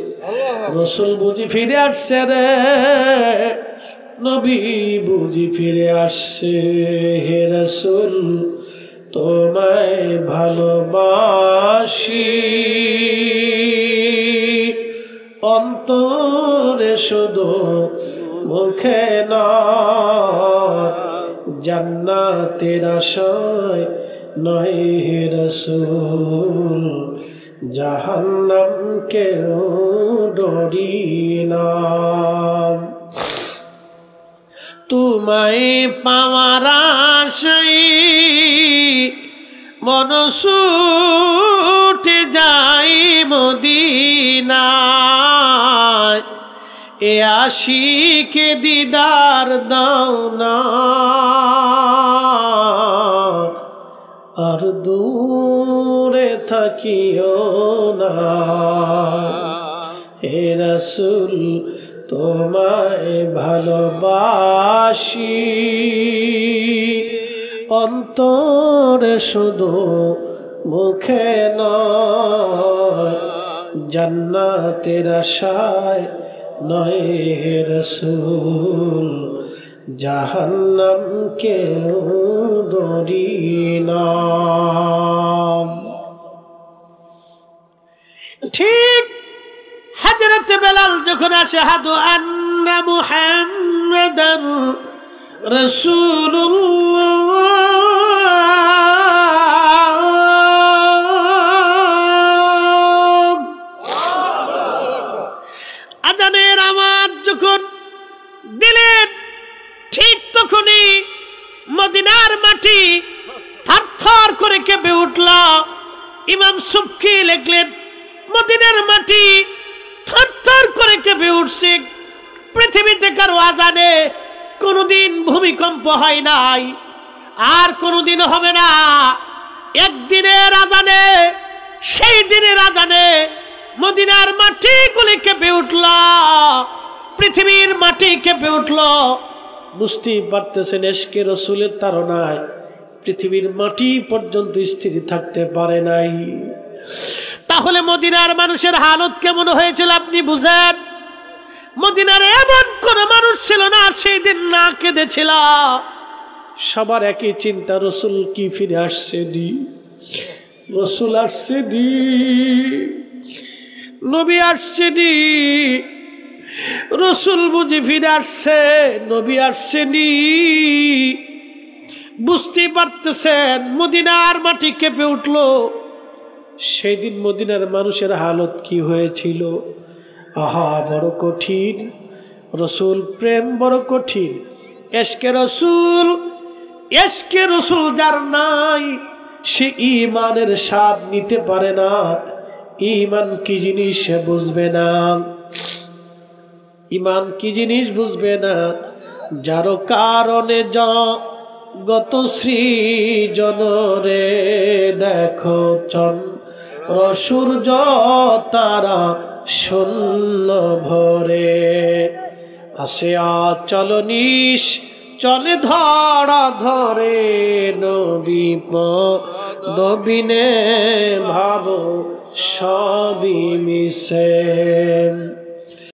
রসুল বুঝি ফিরে আসছে রে, নবী বুঝি ফিরে আসছে। হে রসুল তোমায় ভালোবাসি, অন্তরে শুধু মুখে না, জান্নাতের আশায় নয় হে রসুল, জাহান্নাম কেউ ডরি না। তোমায় পাওয়ার আশায় মন ছুটে যাই মদিনায়, এ আশিকে দিদার দাও না, আর দূরে থাকিও না। হে রাসূল তোমায় ভালোবাসি, অন্তরে শুধু মুখে নয়, জান্নাতের আশায় নয় হে রাসূল, জাহান্নাম কেউ ডরি না। ঠিক হযরত বেলাল যখন আশহাদু আন্না মুহাম্মাদার রাসূলুল্লাহ সুবকি লিখলেন, মদিনার মাটি থরথর করে কেঁপে উঠছে। পৃথিবীতে কারো আজানে কোনোদিন ভূমিকম্প হয় নাই, আর কোনোদিন হবে না। একদিনের আজানে, সেই দিনের আজানে মদিনার মাটিগুলি কেঁপে উঠল, পৃথিবীর মাটি কেঁপে উঠল। বুঝতেই পারতেছেন ইশকে রাসূলের তাড়নায় পৃথিবীর মাটি পর্যন্ত স্থির থাকতে পারে নাই। তাহলে মদিনার মানুষের হালত কেমন হয়েছিল আপনি বুঝেন। মদিনার এমন কোন মানুষ ছিল না সেই দিন না কেঁদেছিল। সবার একই চিন্তা, রাসূল কি ফিরে আসছেনি, রাসূল আসছেনি, নবী আসছেনি, রাসূল বুঝি ফিরে আসছে, নবী আসছেনি। বুঝতে পারতেছেন মদিনার মাটি কেঁপে উঠল। সেই দিন মদিনার মানুষের হালত কি হয়েছিল। আহা, বড় কঠিন রাসূল প্রেম, বড় কঠিন। ইশকে রাসূল, ইশকে রাসূল যার নাই সে ঈমানের স্বাদ নিতে পারে না, ঈমান কি জিনিস সে বুঝবে না, ঈমান কি জিনিস বুঝবে না। যার কারণে গত সৃজন রে দেখো চন্দ্র সূর্য তারা শূন্য ভরে, আসে আচল নিশ চলে ধরা ধরে, নবী নবীনে ভাবো সবই মিশে।